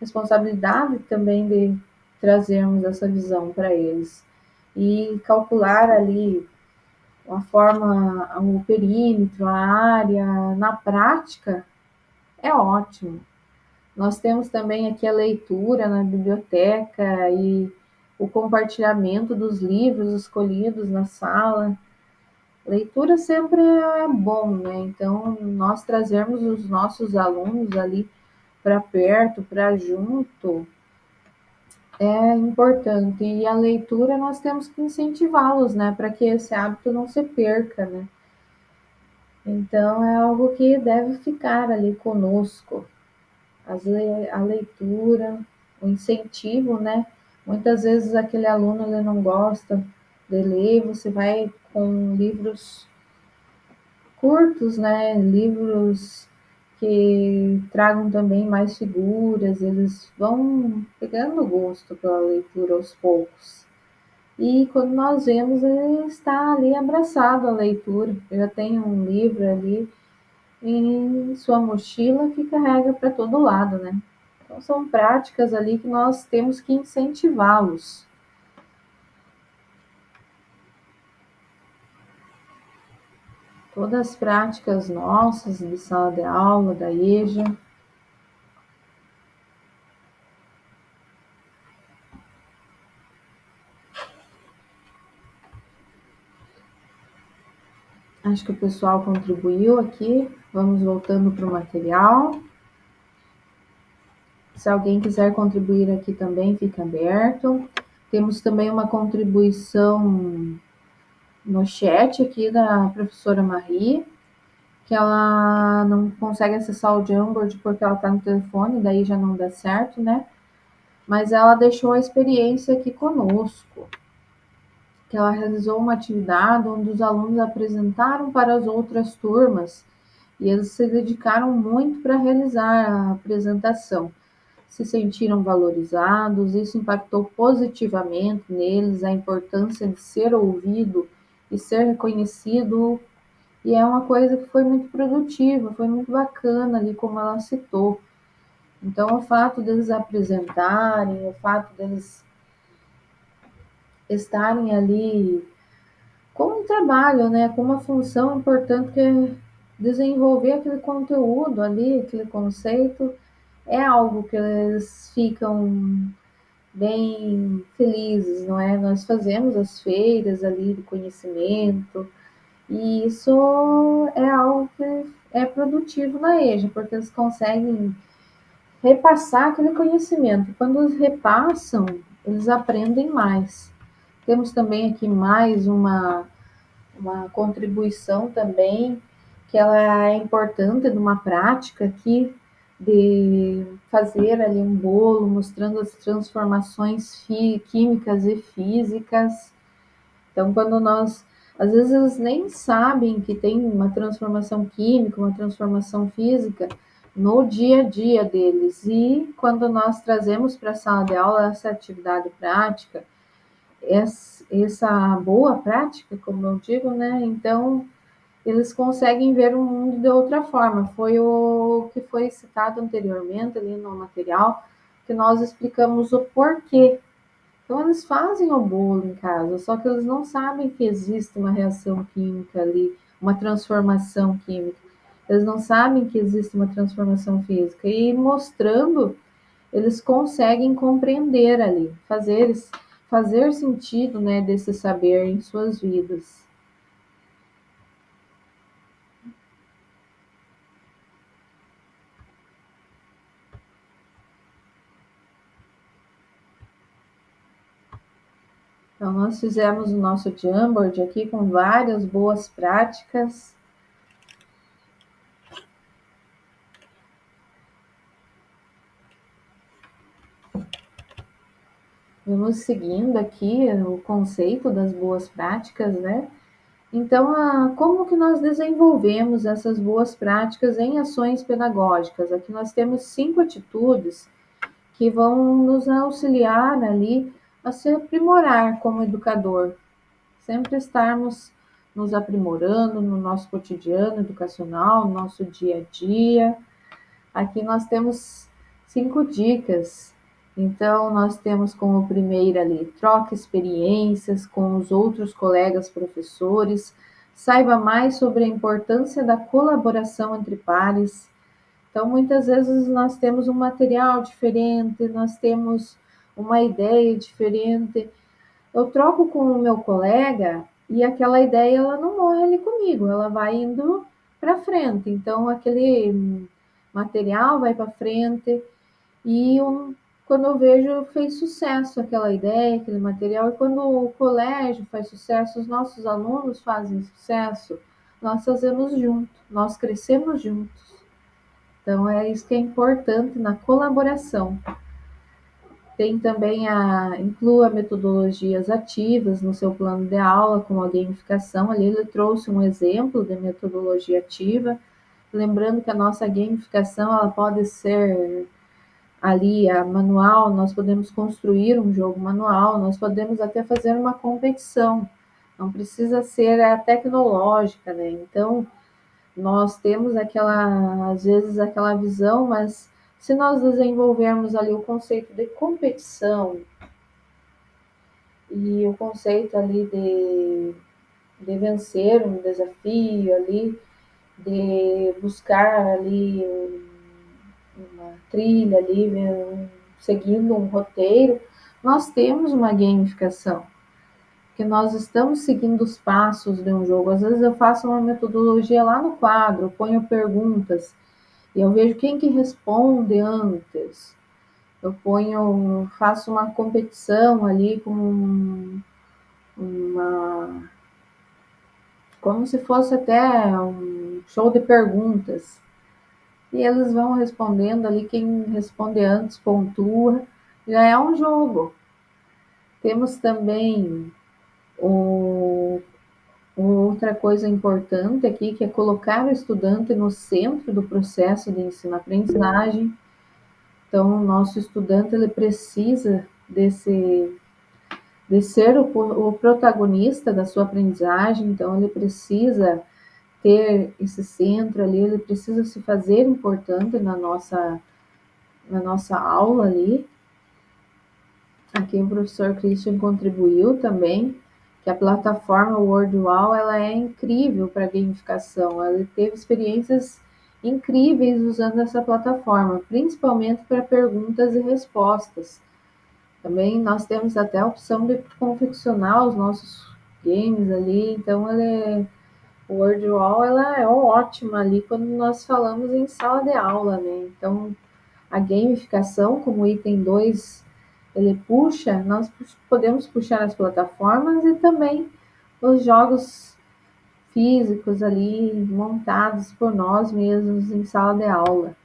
responsabilidade também de trazermos essa visão para eles. E calcular ali a forma, o perímetro, a área, na prática, é ótimo. Nós temos também aqui a leitura na biblioteca e o compartilhamento dos livros escolhidos na sala. Leitura sempre é bom, né? Então, nós trazermos os nossos alunos ali para perto, para junto, é importante. E a leitura nós temos que incentivá-los, né? Para que esse hábito não se perca, né? Então, é algo que deve ficar ali conosco. A leitura, o incentivo, né? Muitas vezes aquele aluno ele não gosta de ler, você vai com livros curtos, né? Livros que tragam também mais figuras, eles vão pegando gosto pela leitura aos poucos. E quando nós vemos, ele está ali abraçado à leitura. Já tem um livro ali em sua mochila que carrega para todo lado, né? Então, são práticas ali que nós temos que incentivá-los. Todas as práticas nossas de sala de aula, da EJA. Acho que o pessoal contribuiu aqui. Vamos voltando para o material. Se alguém quiser contribuir aqui também, fica aberto. Temos também uma contribuição no chat aqui da professora Marie, que ela não consegue acessar o Jamboard porque ela está no telefone, daí já não dá certo, né? Mas ela deixou a experiência aqui conosco, que ela realizou uma atividade onde os alunos apresentaram para as outras turmas e eles se dedicaram muito para realizar a apresentação. Se sentiram valorizados, isso impactou positivamente neles, a importância de ser ouvido e ser reconhecido E é uma coisa que foi muito produtiva, foi muito bacana ali, como ela citou. Então, o fato deles apresentarem, o fato deles estarem ali com um trabalho, né, com uma função importante que é desenvolver aquele conteúdo ali, aquele conceito, é algo que eles ficam bem felizes, não é? Nós fazemos as feiras ali de conhecimento, e isso é algo que é produtivo na EJA, porque eles conseguem repassar aquele conhecimento. Quando eles repassam, eles aprendem mais. Temos também aqui mais uma contribuição também, que ela é importante de uma prática aqui, de fazer ali um bolo, mostrando as transformações químicas e físicas. Então, quando nós, às vezes eles nem sabem que tem uma transformação química, uma transformação física no dia a dia deles. E quando nós trazemos para a sala de aula essa atividade prática, essa boa prática, como eu digo, né? Então, eles conseguem ver o mundo de outra forma. Foi o que foi citado anteriormente ali no material, que nós explicamos o porquê. Então, eles fazem o bolo em casa, só que eles não sabem que existe uma reação química ali, uma transformação química. Eles não sabem que existe uma transformação física. E mostrando, eles conseguem compreender ali, fazer sentido, né, desse saber em suas vidas. Então, nós fizemos o nosso Jamboard aqui com várias boas práticas. Vamos seguindo aqui o conceito das boas práticas, né? Então, como que nós desenvolvemos essas boas práticas em ações pedagógicas? Aqui nós temos 5 atitudes que vão nos auxiliar ali a se aprimorar como educador. Sempre estarmos nos aprimorando no nosso cotidiano educacional, no nosso dia a dia. Aqui nós temos 5 dicas. Então, nós temos como primeira ali, troque experiências com os outros colegas professores, saiba mais sobre a importância da colaboração entre pares. Então, muitas vezes nós temos um material diferente, nós temos uma ideia diferente. Eu troco com o meu colega e aquela ideia ela não morre ali comigo, ela vai indo para frente. Então, aquele material vai para frente e quando eu vejo fez sucesso aquela ideia, aquele material, e quando o colégio faz sucesso, os nossos alunos fazem sucesso, nós fazemos junto, nós crescemos juntos. Então, é isso que é importante na colaboração. Tem também inclua metodologias ativas no seu plano de aula, como a gamificação. Ali ele trouxe um exemplo de metodologia ativa, lembrando que a nossa gamificação ela pode ser ali a manual, nós podemos construir um jogo manual, nós podemos até fazer uma competição, não precisa ser tecnológica, né? Então, nós temos às vezes, aquela visão, mas se nós desenvolvermos ali o conceito de competição e o conceito ali de vencer um desafio ali, de buscar ali uma trilha ali, seguindo um roteiro, nós temos uma gamificação, que nós estamos seguindo os passos de um jogo. Às vezes eu faço uma metodologia lá no quadro, ponho perguntas, e eu vejo quem que responde antes. Eu faço uma competição ali com como se fosse até um show de perguntas. E eles vão respondendo ali, quem responde antes pontua, já é um jogo. Temos também outra coisa importante aqui, que é colocar o estudante no centro do processo de ensino-aprendizagem. Então, o nosso estudante ele precisa de ser o protagonista da sua aprendizagem, então ele precisa ter esse centro ali, ele precisa se fazer importante na nossa aula ali. Aqui o professor Christian contribuiu também, que a plataforma WordWall, ela é incrível para gamificação. Ela teve experiências incríveis usando essa plataforma, principalmente para perguntas e respostas. Também nós temos até a opção de confeccionar os nossos games ali, então o WordWall, ela é ótima ali quando nós falamos em sala de aula, né? Então, a gamificação, como item 2, ele puxa, nós podemos puxar as plataformas e também os jogos físicos ali, montados por nós mesmos em sala de aula.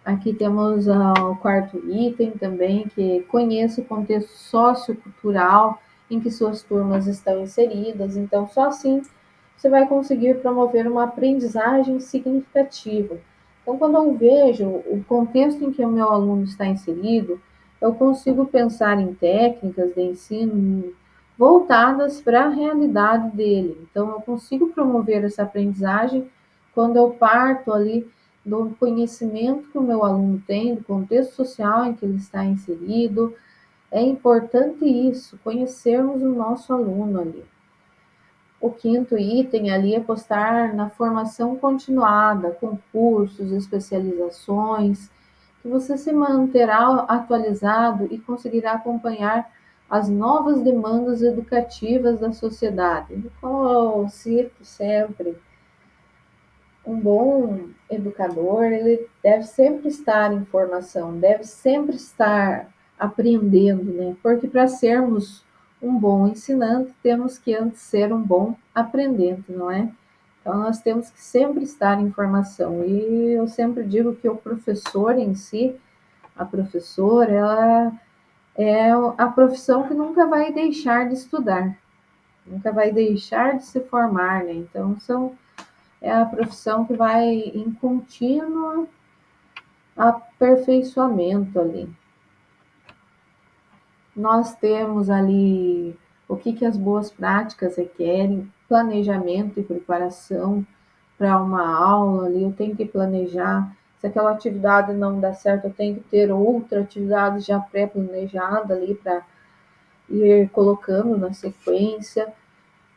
Aqui temos o quarto item também, que conheça o contexto sociocultural em que suas turmas estão inseridas. Então, só assim você vai conseguir promover uma aprendizagem significativa. Então, quando eu vejo o contexto em que o meu aluno está inserido, eu consigo pensar em técnicas de ensino voltadas para a realidade dele. Então, eu consigo promover essa aprendizagem quando eu parto ali do conhecimento que o meu aluno tem, do contexto social em que ele está inserido. É importante isso, conhecermos o nosso aluno ali. O quinto item ali é apostar na formação continuada, com cursos, especializações, que você se manterá atualizado e conseguirá acompanhar as novas demandas educativas da sociedade. Como eu cito sempre, um bom educador, ele deve sempre estar em formação, deve sempre estar aprendendo, né? Porque para sermos um bom ensinante, temos que antes ser um bom aprendente, não é? Então, nós temos que sempre estar em formação. E eu sempre digo que o professor em si, a professora, ela é a profissão que nunca vai deixar de estudar, nunca vai deixar de se formar, né? Então, é a profissão que vai em contínuo aperfeiçoamento ali. Nós temos ali o que as boas práticas requerem, planejamento e preparação para uma aula ali, eu tenho que planejar. Se aquela atividade não dá certo, eu tenho que ter outra atividade já pré-planejada ali para ir colocando na sequência.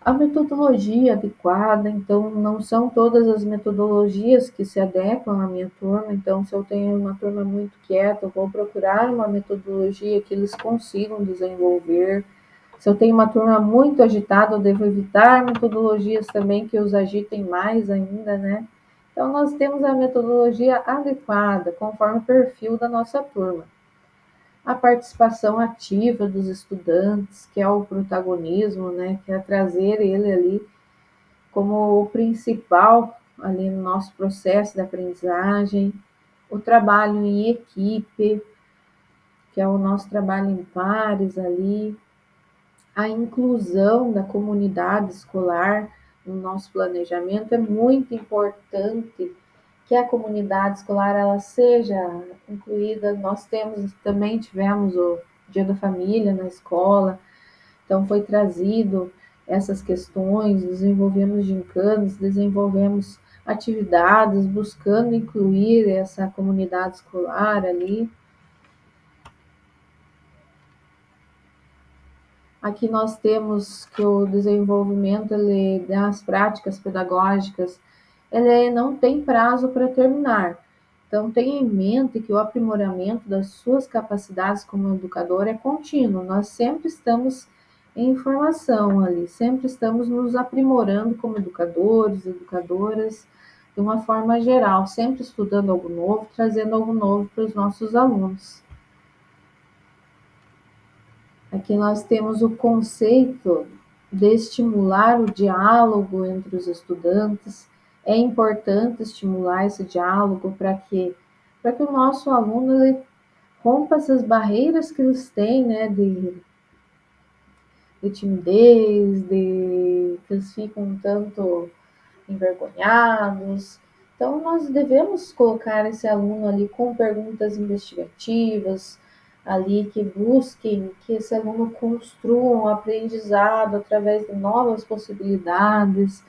A metodologia adequada, então não são todas as metodologias que se adequam à minha turma, então se eu tenho uma turma muito quieta, eu vou procurar uma metodologia que eles consigam desenvolver. Se eu tenho uma turma muito agitada, eu devo evitar metodologias também que os agitem mais ainda, né? Então nós temos a metodologia adequada, conforme o perfil da nossa turma. A participação ativa dos estudantes, que é o protagonismo, né, que é trazer ele ali como o principal ali no nosso processo de aprendizagem, o trabalho em equipe, que é o nosso trabalho em pares ali, a inclusão da comunidade escolar no nosso planejamento é muito importante que a comunidade escolar ela seja incluída. Nós tivemos o Dia da Família na escola, então foi trazido essas questões, desenvolvemos gincanas, desenvolvemos atividades buscando incluir essa comunidade escolar ali. Aqui nós temos que o desenvolvimento das práticas pedagógicas, ele não tem prazo para terminar. Então, tenha em mente que o aprimoramento das suas capacidades como educador é contínuo. Nós sempre estamos em formação ali, sempre estamos nos aprimorando como educadores, educadoras, de uma forma geral, sempre estudando algo novo, trazendo algo novo para os nossos alunos. Aqui nós temos o conceito de estimular o diálogo entre os estudantes. É importante estimular esse diálogo para que o nosso aluno ele rompa essas barreiras que eles têm, né, de timidez, que eles ficam um tanto envergonhados. Então, nós devemos colocar esse aluno ali com perguntas investigativas, ali que busquem que esse aluno construa um aprendizado através de novas possibilidades.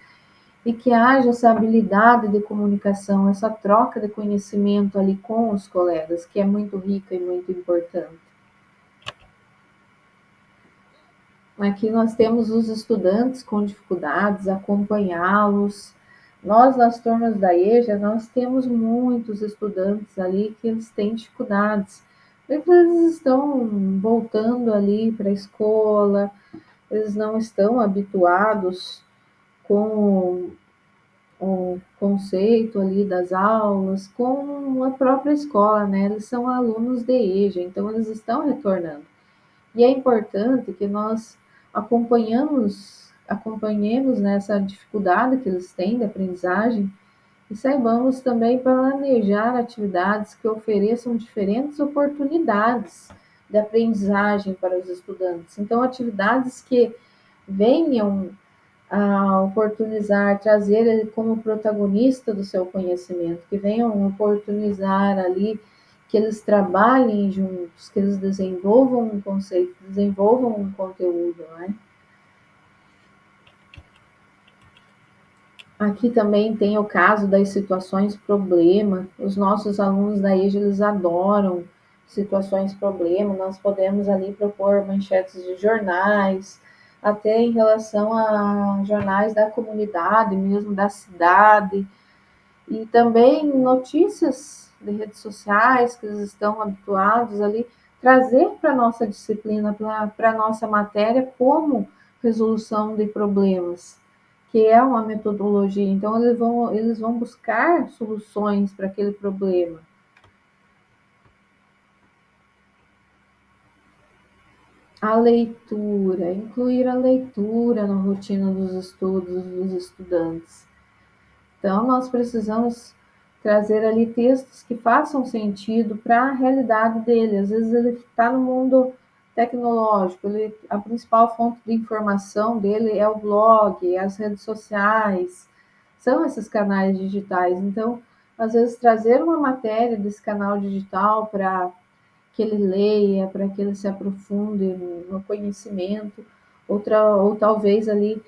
e que haja essa habilidade de comunicação, essa troca de conhecimento ali com os colegas, que é muito rica e muito importante. Aqui nós temos os estudantes com dificuldades, acompanhá-los. Nós, nas turmas da EJA, nós temos muitos estudantes ali que eles têm dificuldades. Eles estão voltando ali para a escola, eles não estão habituados com o conceito ali das aulas, com a própria escola, né? Eles são alunos de EJA, então eles estão retornando. E é importante que nós acompanhemos nessa dificuldade que eles têm de aprendizagem e saibamos também planejar atividades que ofereçam diferentes oportunidades de aprendizagem para os estudantes. Então, atividades que venham a oportunizar, trazer ele como protagonista do seu conhecimento, que venham oportunizar ali que eles trabalhem juntos, que eles desenvolvam um conceito, desenvolvam um conteúdo, né? Aqui também tem o caso das situações problema. Os nossos alunos da EJA, eles adoram situações problema. Nós podemos ali propor manchetes de jornais, até em relação a jornais da comunidade, mesmo da cidade, e também notícias de redes sociais que eles estão habituados ali, trazer para a nossa disciplina, para a nossa matéria, como resolução de problemas, que é uma metodologia. Então, eles vão buscar soluções para aquele problema. A leitura, incluir a leitura na rotina dos estudos dos estudantes. Então, nós precisamos trazer ali textos que façam sentido para a realidade dele. Às vezes ele está no mundo tecnológico, a principal fonte de informação dele é o blog, as redes sociais, são esses canais digitais. Então, às vezes trazer uma matéria desse canal digital para que ele leia, para que ele se aprofunde no conhecimento, ou talvez ali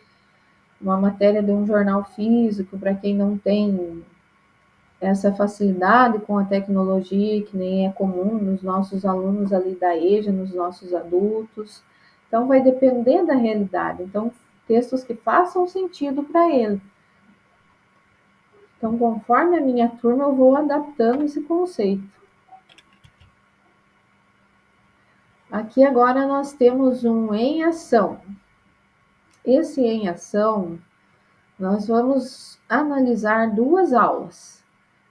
uma matéria de um jornal físico, para quem não tem essa facilidade com a tecnologia, que nem é comum nos nossos alunos ali da EJA, nos nossos adultos. Então, vai depender da realidade. Então, textos que façam sentido para ele. Então, conforme a minha turma, eu vou adaptando esse conceito. Aqui agora nós temos um em ação. Esse em ação, nós vamos analisar 2 aulas.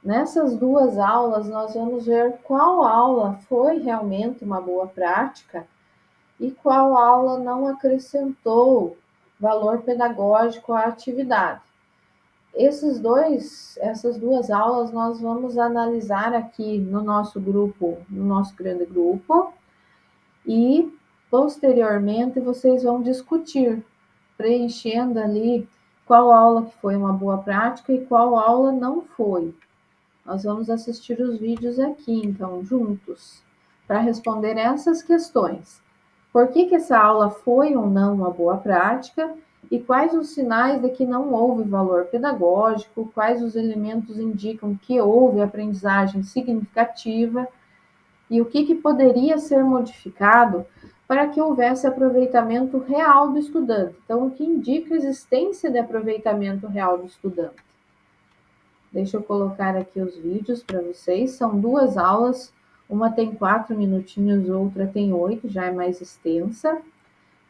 Nessas 2 aulas, nós vamos ver qual aula foi realmente uma boa prática e qual aula não acrescentou valor pedagógico à atividade. Essas 2 aulas nós vamos analisar aqui no nosso grupo, no nosso grande grupo, e posteriormente vocês vão discutir, preenchendo ali qual aula que foi uma boa prática e qual aula não foi. Nós vamos assistir os vídeos aqui, então, juntos, para responder essas questões. Por que essa aula foi ou não uma boa prática? E quais os sinais de que não houve valor pedagógico? Quais os elementos indicam que houve aprendizagem significativa? E o que poderia ser modificado para que houvesse aproveitamento real do estudante? Então, o que indica a existência de aproveitamento real do estudante? Deixa eu colocar aqui os vídeos para vocês. São 2 aulas, uma tem 4 minutinhos, outra tem 8, já é mais extensa.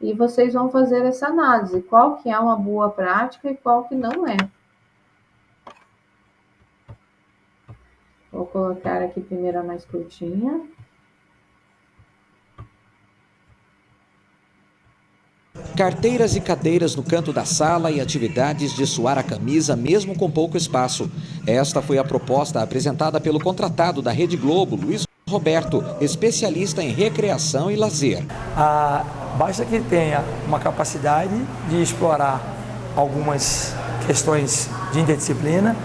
E vocês vão fazer essa análise, qual que é uma boa prática e qual que não é. Vou colocar aqui primeiro a mais curtinha. Carteiras e cadeiras no canto da sala e atividades de suar a camisa mesmo com pouco espaço. Esta foi a proposta apresentada pelo contratado da Rede Globo, Luiz Roberto, especialista em recreação e lazer. Basta que tenha uma capacidade de explorar algumas questões de interdisciplina,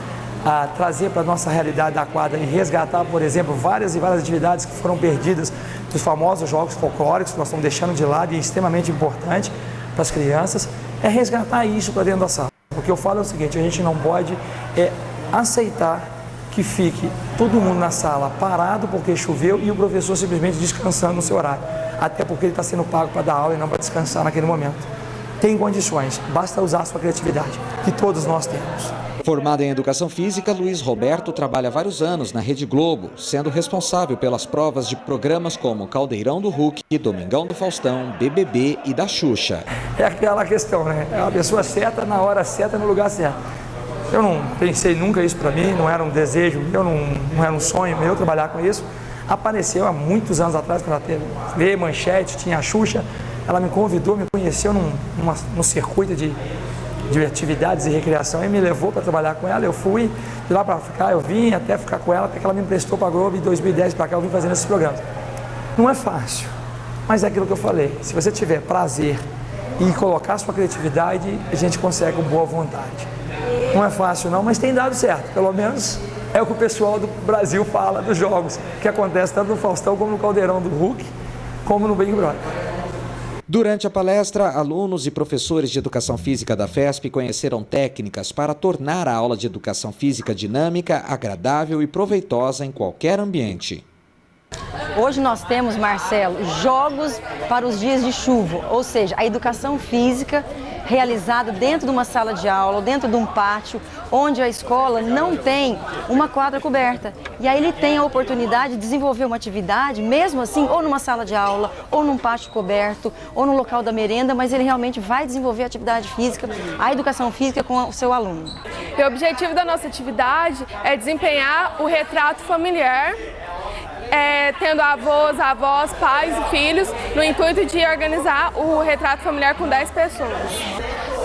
trazer para a nossa realidade da quadra e resgatar, por exemplo, várias e várias atividades que foram perdidas dos famosos jogos folclóricos que nós estamos deixando de lado e é extremamente importante para as crianças, é resgatar isso para dentro da sala. O que eu falo é o seguinte, a gente não pode aceitar que fique todo mundo na sala parado porque choveu e o professor simplesmente descansando no seu horário. Até porque ele está sendo pago para dar aula e não para descansar naquele momento. Tem condições, basta usar a sua criatividade, que todos nós temos. Formado em Educação Física, Luiz Roberto trabalha há vários anos na Rede Globo, sendo responsável pelas provas de programas como Caldeirão do Hulk, Domingão do Faustão, BBB e da Xuxa. É aquela questão, né? É a pessoa certa, na hora certa, no lugar certo. Eu não pensei nunca isso para mim, não era um desejo meu, não era um sonho meu trabalhar com isso. Apareceu há muitos anos atrás, para ver Manchete, tinha a Xuxa, ela me convidou, me conheceu num circuito de atividades e recreação e me levou para trabalhar com ela. Eu fui de lá para ficar, eu vim até ficar com ela, até que ela me emprestou para a Globo. Em 2010 para cá eu vim fazendo esses programas. Não é fácil, mas é aquilo que eu falei, se você tiver prazer e colocar sua criatividade, a gente consegue com boa vontade. Não é fácil não, mas tem dado certo, pelo menos é o que o pessoal do Brasil fala dos jogos, que acontece tanto no Faustão como no Caldeirão do Hulk, como no Big Brother. Durante a palestra, alunos e professores de Educação Física da FESP conheceram técnicas para tornar a aula de Educação Física dinâmica, agradável e proveitosa em qualquer ambiente. Hoje nós temos, Marcelo, jogos para os dias de chuva, ou seja, a educação física realizada dentro de uma sala de aula, dentro de um pátio, onde a escola não tem uma quadra coberta. E aí ele tem a oportunidade de desenvolver uma atividade, mesmo assim, ou numa sala de aula, ou num pátio coberto, ou no local da merenda, mas ele realmente vai desenvolver a atividade física, a educação física com o seu aluno. E o objetivo da nossa atividade é desempenhar o retrato familiar, tendo avós, pais e filhos, no intuito de organizar o retrato familiar com 10 pessoas.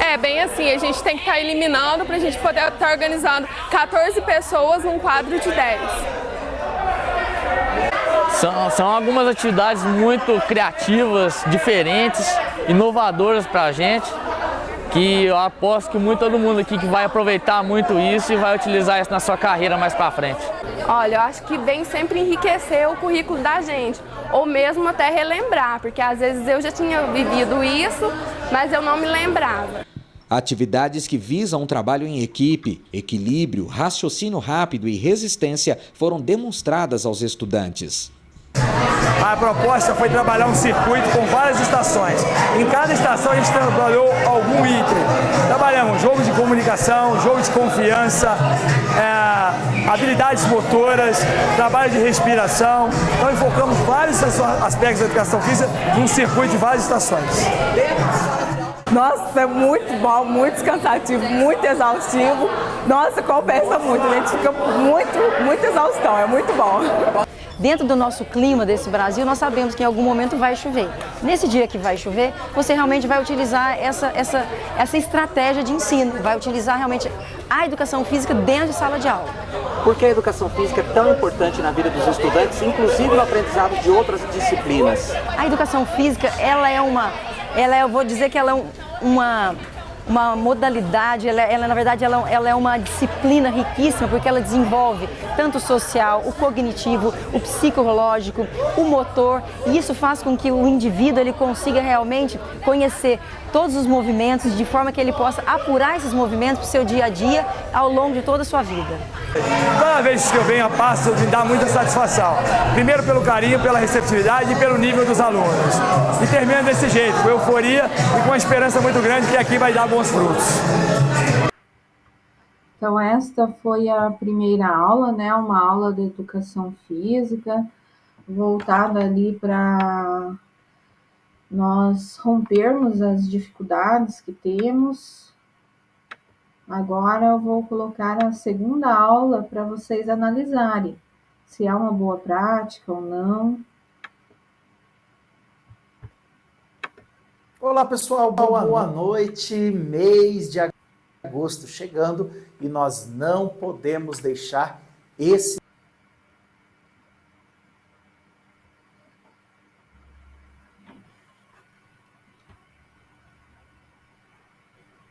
É bem assim, a gente tem que estar eliminando para a gente poder estar organizando 14 pessoas num quadro de 10. São algumas atividades muito criativas, diferentes, inovadoras para a gente, que eu aposto que todo mundo aqui que vai aproveitar muito isso e vai utilizar isso na sua carreira mais para frente. Olha, eu acho que vem sempre enriquecer o currículo da gente, ou mesmo até relembrar, porque às vezes eu já tinha vivido isso, mas eu não me lembrava. Atividades que visam um trabalho em equipe, equilíbrio, raciocínio rápido e resistência foram demonstradas aos estudantes. A proposta foi trabalhar um circuito com várias estações. Em cada estação a gente trabalhou algum item. Trabalhamos jogo de comunicação, jogo de confiança, habilidades motoras, trabalho de respiração. Então enfocamos vários aspectos da educação física num circuito de várias estações. Nossa, é muito bom, muito cansativo, muito exaustivo. Nossa, compensa muito, a gente fica muito exaustão, é muito bom. Dentro do nosso clima desse Brasil, nós sabemos que em algum momento vai chover. Nesse dia que vai chover, você realmente vai utilizar essa estratégia de ensino, vai utilizar realmente a educação física dentro de sala de aula. Por que a educação física é tão importante na vida dos estudantes, inclusive no aprendizado de outras disciplinas? A educação física, eu vou dizer que ela é uma modalidade, na verdade ela é uma disciplina riquíssima, porque ela desenvolve tanto o social, o cognitivo, o psicológico, o motor, e isso faz com que o indivíduo ele consiga realmente conhecer todos os movimentos, de forma que ele possa apurar esses movimentos para o seu dia a dia ao longo de toda a sua vida. Toda vez que eu venho a Passo, me dá muita satisfação. Primeiro pelo carinho, pela receptividade e pelo nível dos alunos. E termina desse jeito, com euforia e com uma esperança muito grande que aqui vai dar bons frutos. Então, esta foi a primeira aula, né? Uma aula de educação física, voltada ali para nós rompermos as dificuldades que temos. Agora eu vou colocar a segunda aula para vocês analisarem se é uma boa prática ou não. Olá, pessoal, boa noite. Mês de agosto chegando e nós não podemos deixar esse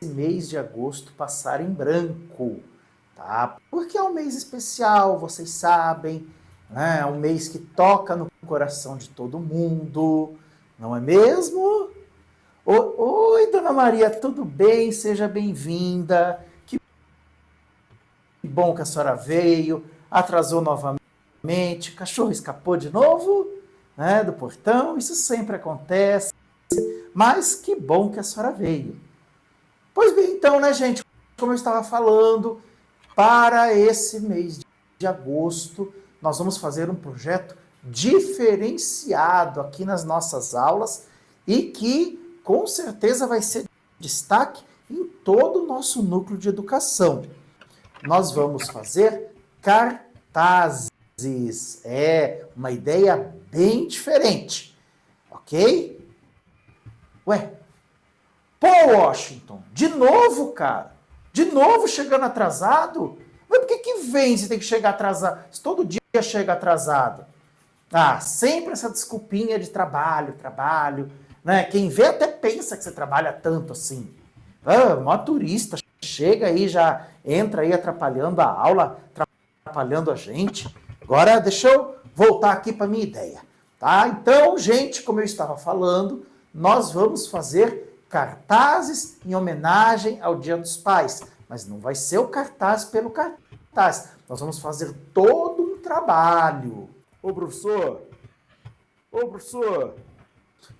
mês de agosto passar em branco, tá? Porque é um mês especial, vocês sabem, né? É um mês que toca no coração de todo mundo, não é mesmo? Oi, Dona Maria, tudo bem? Seja bem-vinda. Que bom que a senhora veio. Atrasou novamente. Cachorro escapou de novo, né, do portão. Isso sempre acontece. Mas que bom que a senhora veio. Pois bem, então, né, gente? Como eu estava falando, para esse mês de agosto, nós vamos fazer um projeto diferenciado aqui nas nossas aulas e que, com certeza, vai ser destaque em todo o nosso núcleo de educação. Nós vamos fazer cartazes. É uma ideia bem diferente, ok? Ué, Paul Washington, de novo, cara? De novo chegando atrasado? Mas por que vem se tem que chegar atrasado? Se todo dia chega atrasado? Ah, sempre essa desculpinha de trabalho, né? Quem vê até pensa que você trabalha tanto assim. Mó turista, chega aí, já entra aí atrapalhando a aula, atrapalhando a gente. Agora, deixa eu voltar aqui para minha ideia, tá? Então, gente, como eu estava falando, nós vamos fazer cartazes em homenagem ao Dia dos Pais. Mas não vai ser o cartaz pelo cartaz. Nós vamos fazer todo um trabalho. Ô, professor!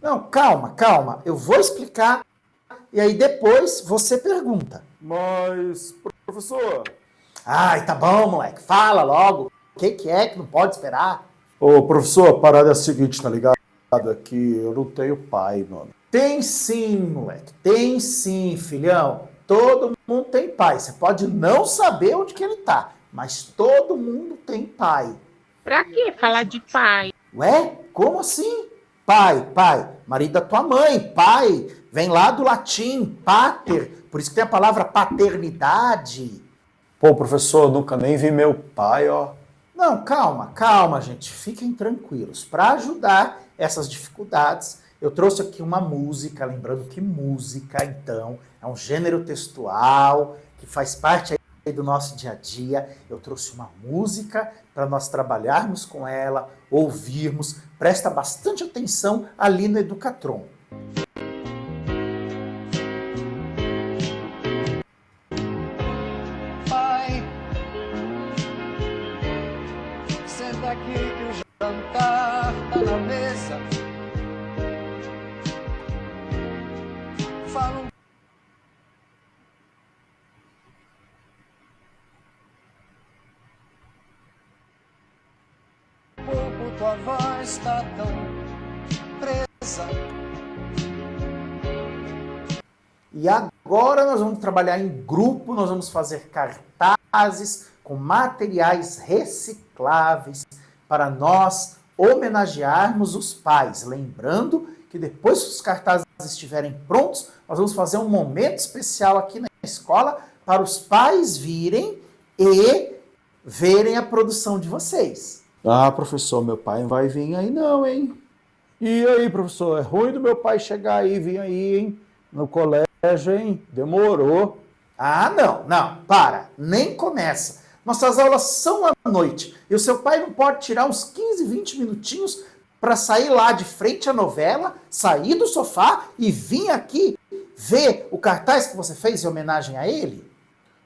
Não, calma. Eu vou explicar e aí depois você pergunta. Mas, professor... Ai, tá bom, moleque. Fala logo. O que é que não pode esperar? Ô, professor, a parada é a seguinte, tá ligado? É que eu não tenho pai, mano. Tem sim, moleque. Tem sim, filhão. Todo mundo tem pai. Você pode não saber onde que ele tá, mas todo mundo tem pai. Pra que falar de pai? Ué? Como assim? Pai. Marido da tua mãe, pai. Vem lá do latim, pater. Por isso que tem a palavra paternidade. Pô, professor, nunca nem vi meu pai, ó. Não, calma, gente. Fiquem tranquilos. Para ajudar essas dificuldades, eu trouxe aqui uma música, lembrando que música, então, é um gênero textual que faz parte aí do nosso dia a dia. Eu trouxe uma música para nós trabalharmos com ela, ouvirmos. Presta bastante atenção ali no Educatron. Pai, senta aqui que o jantar tá na mesa. Fala um pouco, tua voz tá tão presa. E agora nós vamos trabalhar em grupo, nós vamos fazer cartazes com materiais recicláveis para nós homenagearmos os pais. Lembrando que depois que os cartazes estiverem prontos, nós vamos fazer um momento especial aqui na escola para os pais virem e verem a produção de vocês. Ah, professor, meu pai não vai vir aí não, hein? E aí, professor, é ruim do meu pai chegar aí, vir aí, hein? No colégio, hein? Demorou. Ah, não, para, nem começa. Nossas aulas são à noite e o seu pai não pode tirar uns 15, 20 minutinhos para sair lá de frente à novela, sair do sofá e vir aqui ver o cartaz que você fez em homenagem a ele?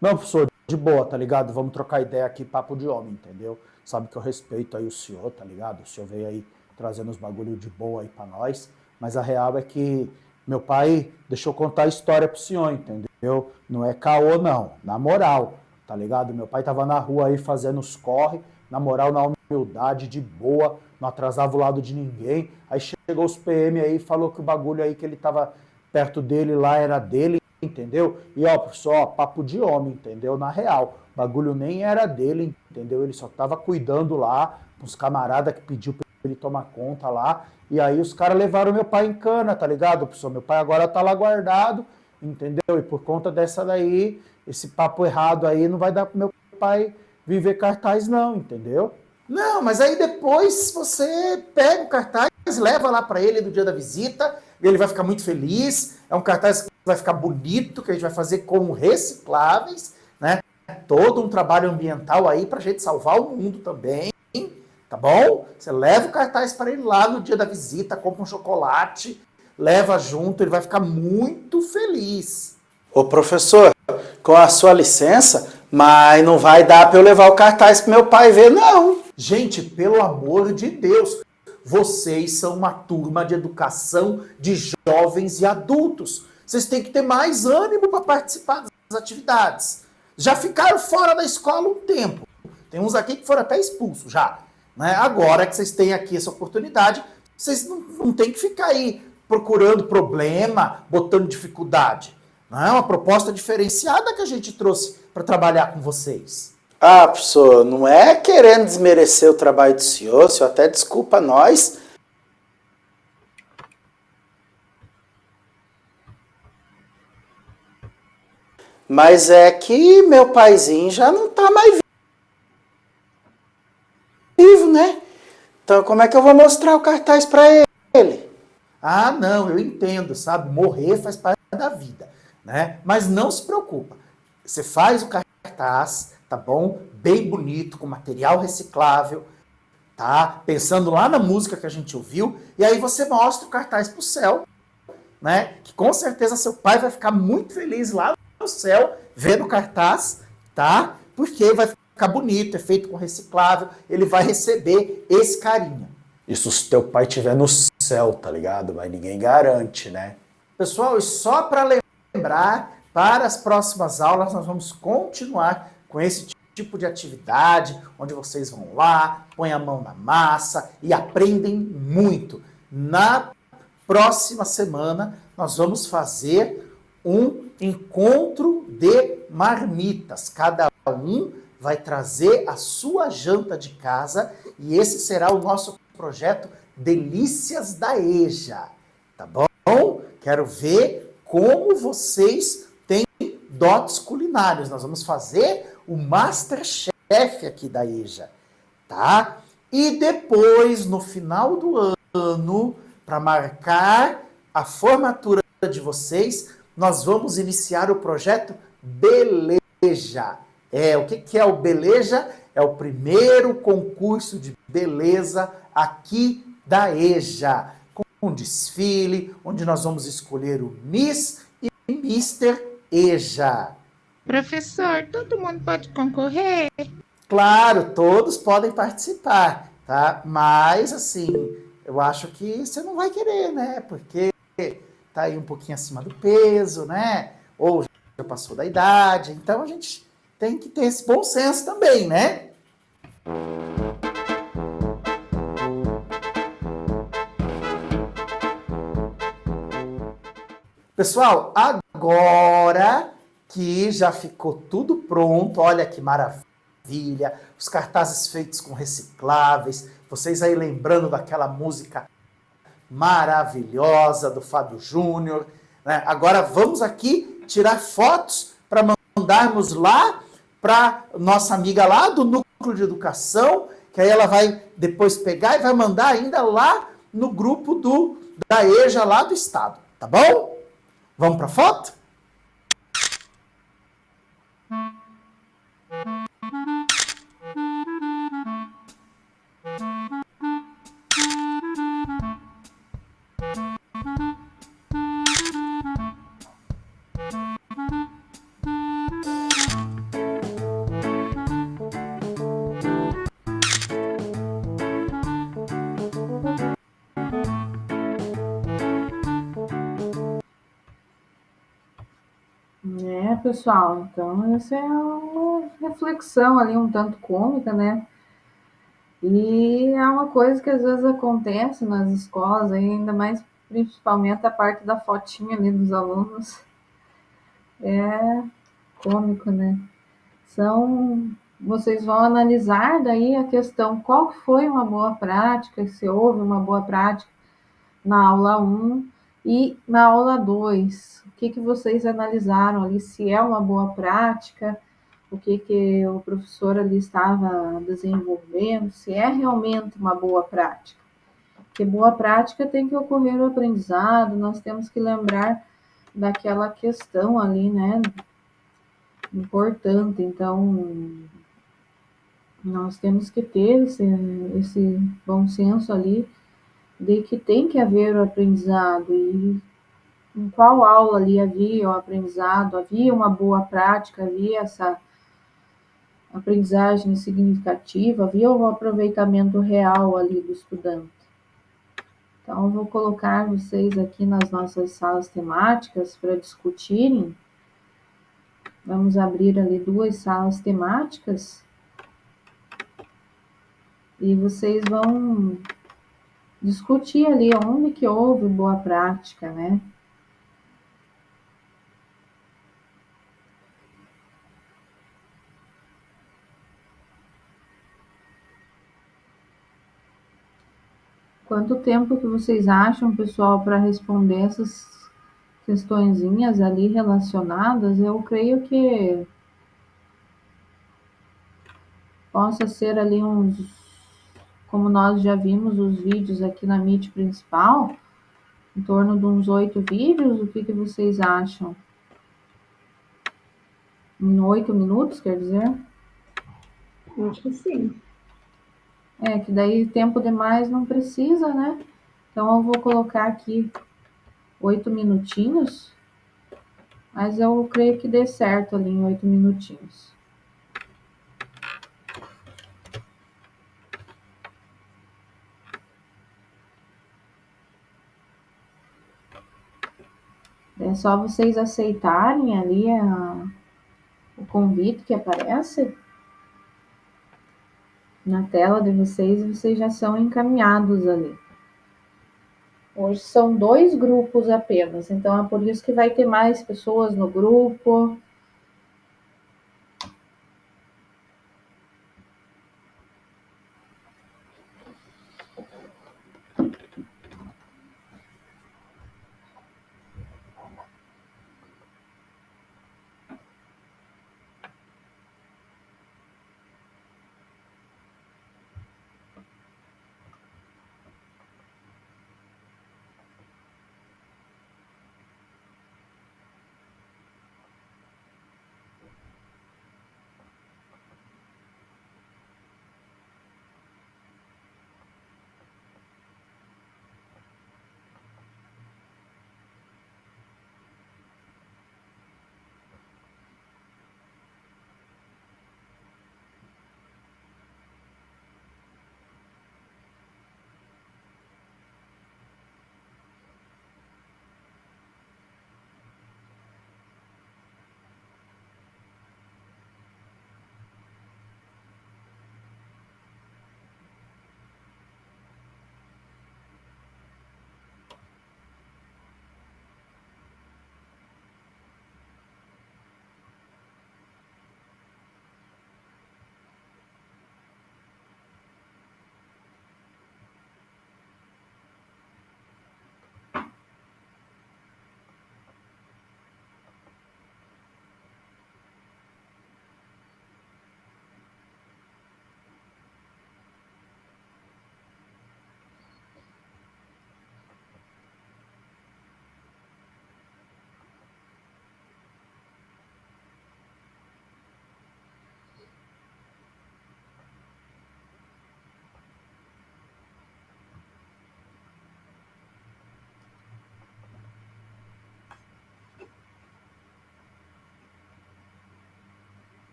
Não, professor, de boa, tá ligado? Vamos trocar ideia aqui, papo de homem, entendeu? Sabe que eu respeito aí o senhor, tá ligado? O senhor veio aí trazendo uns bagulho de boa aí pra nós, mas a real é que meu pai deixou contar a história pro senhor, entendeu? Não é caô, não. Na moral, tá ligado? Meu pai tava na rua aí fazendo os corre, na moral, na humildade, de boa, não atrasava o lado de ninguém. Aí chegou os PM aí e falou que o bagulho aí que ele tava perto dele lá era dele, entendeu? E ó, professor, ó, papo de homem, entendeu? Na real, o bagulho nem era dele, entendeu? Ele só tava cuidando lá, uns camaradas que pediu pra ele tomar conta lá. E aí os caras levaram meu pai em cana, tá ligado, professor? Meu pai agora tá lá guardado, entendeu? E por conta dessa daí, esse papo errado aí não vai dar pro meu pai viver cartaz não, entendeu? Não, mas aí depois você pega o cartaz, leva lá pra ele do dia da visita, e ele vai ficar muito feliz. É um cartaz que vai ficar bonito, que a gente vai fazer com recicláveis, né? Todo um trabalho ambiental aí pra gente salvar o mundo também. Tá bom? Você leva o cartaz para ele lá no dia da visita, compra um chocolate, leva junto, ele vai ficar muito feliz. Ô professor, com a sua licença, mas não vai dar para eu levar o cartaz para meu pai ver, não. Gente, pelo amor de Deus, vocês são uma turma de educação de jovens e adultos. Vocês têm que ter mais ânimo para participar das atividades. Já ficaram fora da escola um tempo. Tem uns aqui que foram até expulsos já. Né? Agora que vocês têm aqui essa oportunidade, vocês não têm que ficar aí procurando problema, botando dificuldade. Não é uma proposta diferenciada que a gente trouxe para trabalhar com vocês. Ah, professor, não é querendo desmerecer o trabalho do senhor até desculpa nós. Mas é que meu paizinho já não tá mais vivo, né? Então como é que eu vou mostrar o cartaz para ele? Ah, não, eu entendo, sabe? Morrer faz parte da vida, né? Mas não se preocupa. Você faz o cartaz, tá bom? Bem bonito, com material reciclável, tá? Pensando lá na música que a gente ouviu, e aí você mostra o cartaz pro céu, né? Que com certeza seu pai vai ficar muito feliz lá no céu, vendo o cartaz, tá? Porque vai ficar bonito, é feito com reciclável, ele vai receber esse carinho. Isso se teu pai estiver no céu, tá ligado? Mas ninguém garante, né? Pessoal, e só para lembrar, para as próximas aulas nós vamos continuar com esse tipo de atividade, onde vocês vão lá, põem a mão na massa e aprendem muito. Na próxima semana nós vamos fazer um encontro de marmitas. Cada um vai trazer a sua janta de casa e esse será o nosso projeto Delícias da EJA, tá bom? Quero ver como vocês têm dotes culinários. Nós vamos fazer o Masterchef aqui da EJA, tá? E depois, no final do ano, para marcar a formatura de vocês, nós vamos iniciar o projeto Beleja. O que é o Beleja? É o primeiro concurso de beleza aqui da EJA, com um desfile, onde nós vamos escolher o Miss e Mister EJA. Professor, todo mundo pode concorrer? Claro, todos podem participar, tá? Mas, assim, eu acho que você não vai querer, né? Porque tá aí um pouquinho acima do peso, né? Ou já passou da idade. Então, a gente tem que ter esse bom senso também, né? Pessoal, agora que já ficou tudo pronto, olha que maravilha, os cartazes feitos com recicláveis, vocês aí lembrando daquela música maravilhosa do Fábio Júnior, né? Agora vamos aqui tirar fotos para mandarmos lá para nossa amiga lá do Núcleo de Educação, que aí ela vai depois pegar e vai mandar ainda lá no grupo da EJA lá do estado, tá bom? Vamos para a foto? Pessoal, então essa é uma reflexão ali um tanto cômica, né? E é uma coisa que às vezes acontece nas escolas, ainda mais principalmente a parte da fotinha ali dos alunos. É cômico, né? Vocês vão analisar daí a questão qual foi uma boa prática, se houve uma boa prática na aula 1 e na aula 2. O que vocês analisaram ali, se é uma boa prática, o que o professor ali estava desenvolvendo, se é realmente uma boa prática. Porque boa prática tem que ocorrer o aprendizado, nós temos que lembrar daquela questão ali, né, importante. Então, nós temos que ter esse bom senso ali de que tem que haver o aprendizado e em qual aula ali havia o aprendizado, havia uma boa prática, havia essa aprendizagem significativa, havia um aproveitamento real ali do estudante. Então, eu vou colocar vocês aqui nas nossas salas temáticas para discutirem. Vamos abrir ali 2 salas temáticas e vocês vão discutir ali onde que houve boa prática, né? Quanto tempo que vocês acham, pessoal, para responder essas questõezinhas ali relacionadas? Eu creio que possa ser ali uns, como nós já vimos os vídeos aqui na Meet principal, em torno de uns 8 vídeos. O que vocês acham? Em 8 minutos, quer dizer? Acho que sim. É, que daí tempo demais não precisa, né? Então eu vou colocar aqui 8 minutinhos, mas eu creio que dê certo ali em 8 minutinhos. É só vocês aceitarem ali o convite que aparece na tela de vocês e vocês já são encaminhados ali. Hoje são 2 grupos apenas, então é por isso que vai ter mais pessoas no grupo.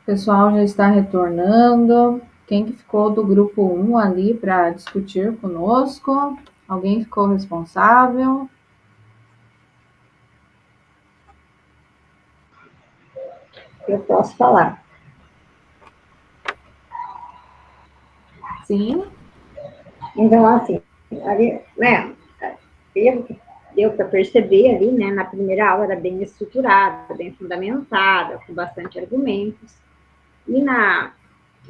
O pessoal já está retornando. Quem que ficou do grupo 1 ali para discutir conosco? Alguém ficou responsável? Eu posso falar. Sim. Então, assim, ali, né, deu para perceber ali, né, na primeira aula era bem estruturada, bem fundamentada, com bastante argumentos. E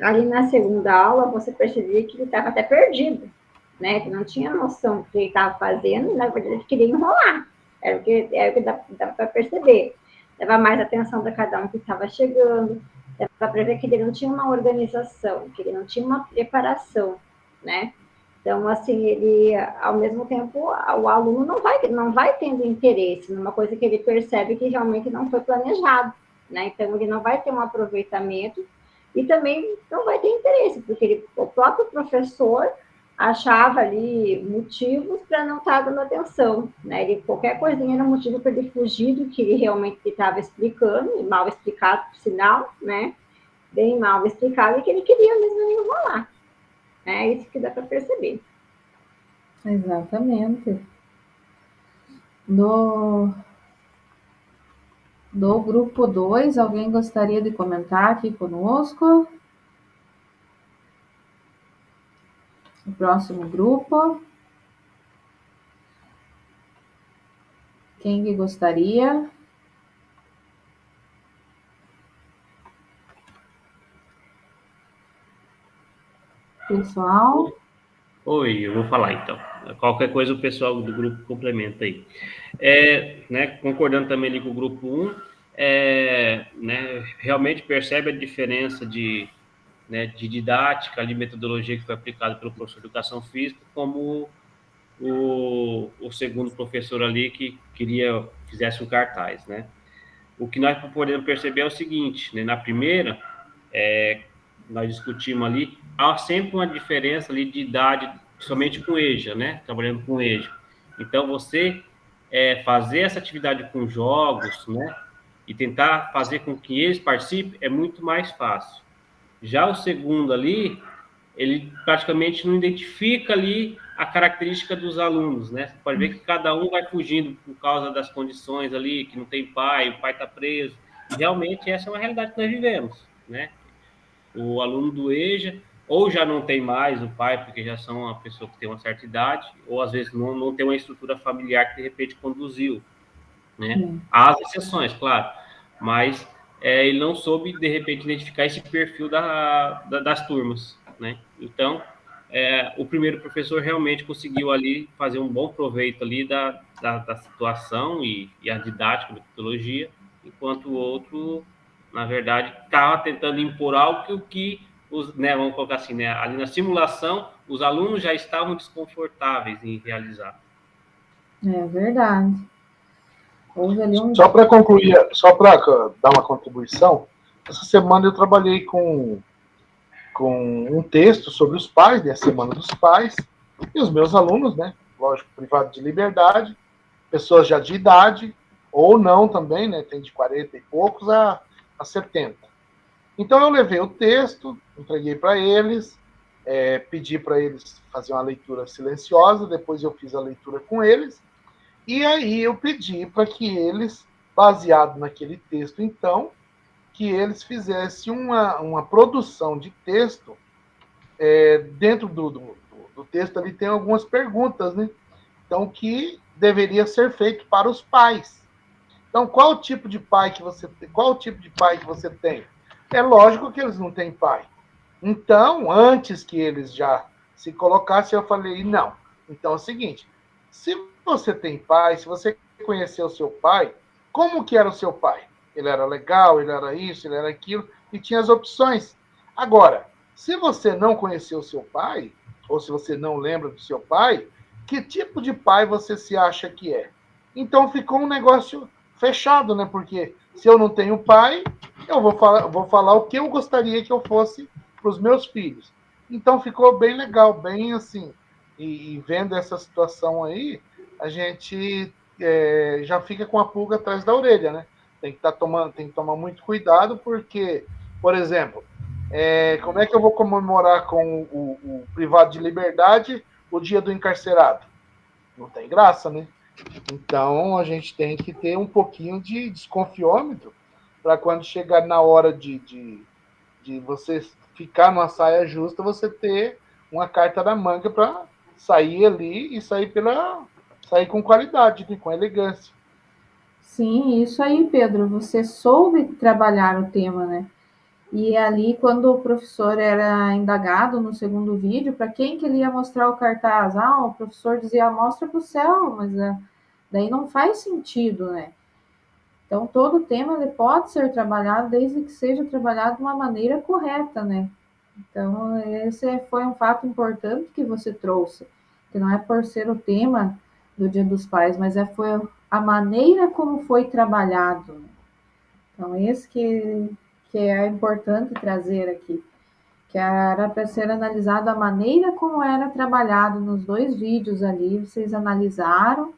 ali na segunda aula, você percebia que ele estava até perdido, né, que não tinha noção do que ele estava fazendo, e na verdade ele queria enrolar. Era o que dava para perceber. Dava mais atenção para cada um que estava chegando, dava para ver que ele não tinha uma organização, que ele não tinha uma preparação, né? Então, assim, ele, ao mesmo tempo, o aluno não vai tendo interesse numa coisa que ele percebe que realmente não foi planejado, né? Então, ele não vai ter um aproveitamento e também não vai ter interesse, porque o próprio professor achava ali motivos para não estar dando atenção, né? Qualquer coisinha era motivo para ele fugir do que ele realmente estava explicando, e mal explicado, por sinal, né? Bem mal explicado, e que ele queria mesmo enrolar. É isso que dá para perceber. Exatamente. Do grupo 2, alguém gostaria de comentar aqui conosco? O próximo grupo. Quem que gostaria? Pessoal? Oi, eu vou falar então. Qualquer coisa o pessoal do grupo complementa aí. Né, concordando também ali com o grupo 1, né, realmente percebe a diferença de didática, de metodologia que foi aplicada pelo professor de educação física, como o segundo professor ali que fizesse um cartaz, né? O que nós podemos perceber é o seguinte, né? Na primeira, nós discutimos ali, há sempre uma diferença ali de idade, somente com EJA, né? Trabalhando com EJA. Então, você fazer essa atividade com jogos, né? E tentar fazer com que eles participem é muito mais fácil. Já o segundo ali, ele praticamente não identifica ali a característica dos alunos, né? Você pode ver que cada um vai fugindo por causa das condições ali, que não tem pai, o pai está preso. E realmente essa é uma realidade que nós vivemos, né? O aluno do EJA ou já não tem mais o pai, porque já são uma pessoa que tem uma certa idade, ou às vezes não tem uma estrutura familiar que de repente conduziu, né? Há as exceções, claro, mas ele não soube de repente identificar esse perfil das turmas, né? Então, o primeiro professor realmente conseguiu ali fazer um bom proveito ali da situação e a didática, a metodologia, enquanto o outro, na verdade, estava tentando impor algo que né, vamos colocar assim, né, ali na simulação, os alunos já estavam desconfortáveis em realizar. É verdade. Houve ali Só para concluir, só para dar uma contribuição, essa semana eu trabalhei com um texto sobre os pais, né, a Semana dos Pais, e os meus alunos, né, lógico, privado de liberdade, pessoas já de idade, ou não também, né, tem de 40 e poucos a 70. Então eu levei o texto, entreguei para eles, pedi para eles fazer uma leitura silenciosa, depois eu fiz a leitura com eles, e aí eu pedi para que eles, baseado naquele texto, então, que eles fizessem uma produção de texto. Dentro do texto ali tem algumas perguntas, né? Então, que deveria ser feito para os pais. Então, qual o tipo de pai que você tem? É lógico que eles não têm pai. Então, antes que eles já se colocassem, eu falei, não. Então é o seguinte, se você tem pai, se você conheceu o seu pai, como que era o seu pai? Ele era legal, ele era isso, ele era aquilo, e tinha as opções. Agora, se você não conheceu o seu pai, ou se você não lembra do seu pai, que tipo de pai você se acha que é? Então ficou um negócio fechado, né? Porque se eu não tenho pai, eu vou falar o que eu gostaria que eu fosse para os meus filhos. Então ficou bem legal, bem assim. E vendo essa situação aí, a gente já fica com a pulga atrás da orelha, né? Tem que tomar muito cuidado, porque Por exemplo, como é que eu vou comemorar com o privado de liberdade o dia do encarcerado? Não tem graça, né? Então, a gente tem que ter um pouquinho de desconfiômetro para quando chegar na hora de você ficar numa saia justa, você ter uma carta na manga para sair ali e sair com qualidade, né? Com elegância. Sim, isso aí, Pedro. Você soube trabalhar o tema, né? E ali, quando o professor era indagado no segundo vídeo, para quem que ele ia mostrar o cartaz? O professor dizia, mostra para o céu, mas daí não faz sentido, né? Então, todo tema ele pode ser trabalhado desde que seja trabalhado de uma maneira correta, né? Então, esse foi um fato importante que você trouxe, que não é por ser o tema do Dia dos Pais, mas foi a maneira como foi trabalhado, né? Então, esse que é importante trazer aqui, que era para ser analisado a maneira como era trabalhado nos 2 vídeos ali, vocês analisaram,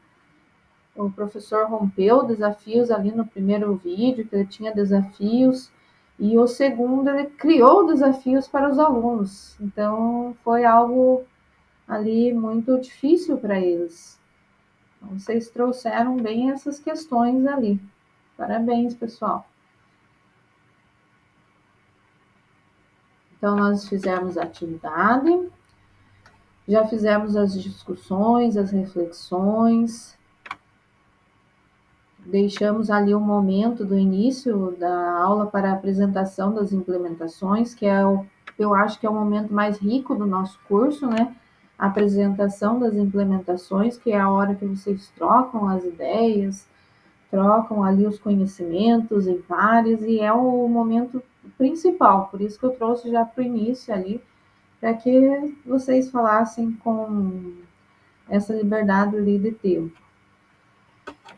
o professor rompeu desafios ali no primeiro vídeo, que ele tinha desafios, e o segundo ele criou desafios para os alunos, então foi algo ali muito difícil para eles. Então, vocês trouxeram bem essas questões ali. Parabéns, pessoal. Então, nós fizemos a atividade, já fizemos as discussões, as reflexões, deixamos ali um momento do início da aula para a apresentação das implementações, que eu acho que é o momento mais rico do nosso curso, né? A apresentação das implementações, que é a hora que vocês trocam as ideias, trocam ali os conhecimentos em pares, e é o momento principal, por isso que eu trouxe já para o início ali, para que vocês falassem com essa liberdade ali de tempo.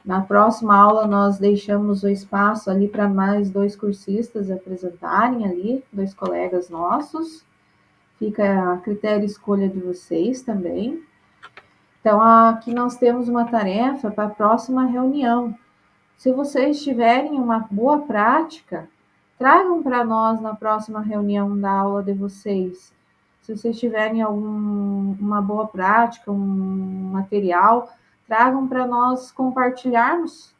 Na próxima aula, nós deixamos o espaço ali para mais 2 cursistas apresentarem ali, 2 colegas nossos. Fica a critério e escolha de vocês também. Então, aqui nós temos uma tarefa para a próxima reunião. Se vocês tiverem uma boa prática, tragam para nós na próxima reunião da aula de vocês. Se vocês tiverem uma boa prática, um material, tragam para nós compartilharmos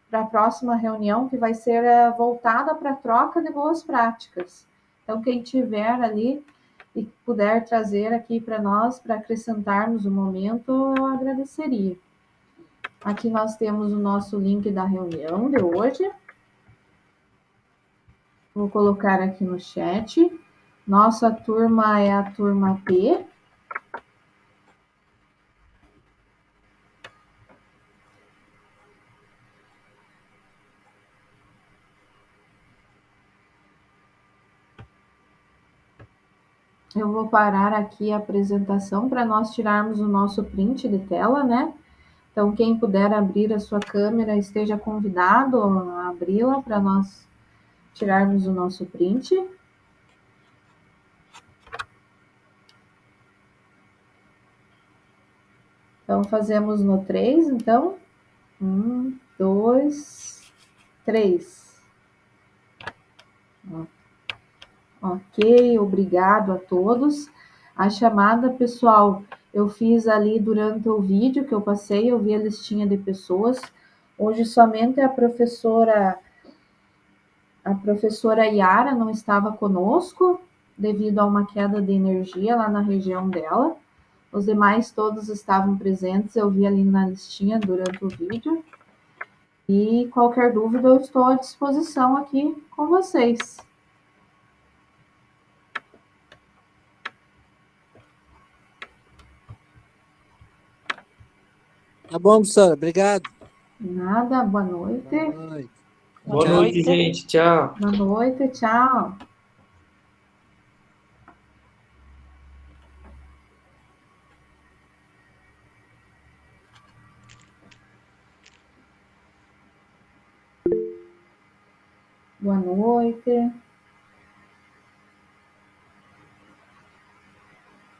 para a próxima reunião, que vai ser voltada para a troca de boas práticas. Então, quem tiver ali e puder trazer aqui para nós, para acrescentarmos o momento, eu agradeceria. Aqui nós temos o nosso link da reunião de hoje. Vou colocar aqui no chat. Nossa turma é a turma P. Eu vou parar aqui a apresentação para nós tirarmos o nosso print de tela, né? Então, quem puder abrir a sua câmera, esteja convidado a abri-la para nós tirarmos o nosso print. Então, fazemos no 3, então. 1, 2, 3. Ok, obrigado a todos. A chamada, pessoal, eu fiz ali durante o vídeo que eu passei, eu vi a listinha de pessoas. Hoje somente a professora Yara não estava conosco, devido a uma queda de energia lá na região dela. Os demais todos estavam presentes, eu vi ali na listinha durante o vídeo. E qualquer dúvida, eu estou à disposição aqui com vocês. Tá bom, professora. Obrigado. Nada, boa noite. Boa noite. Boa noite, gente. Tchau. Boa noite, tchau. Boa noite.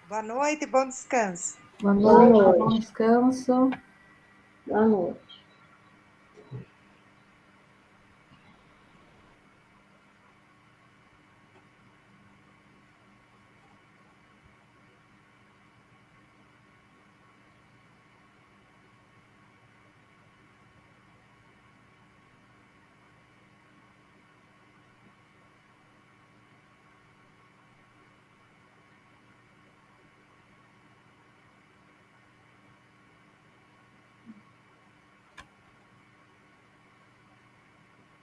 Boa noite, bom descanso. Boa noite, bom descanso. Boa noite.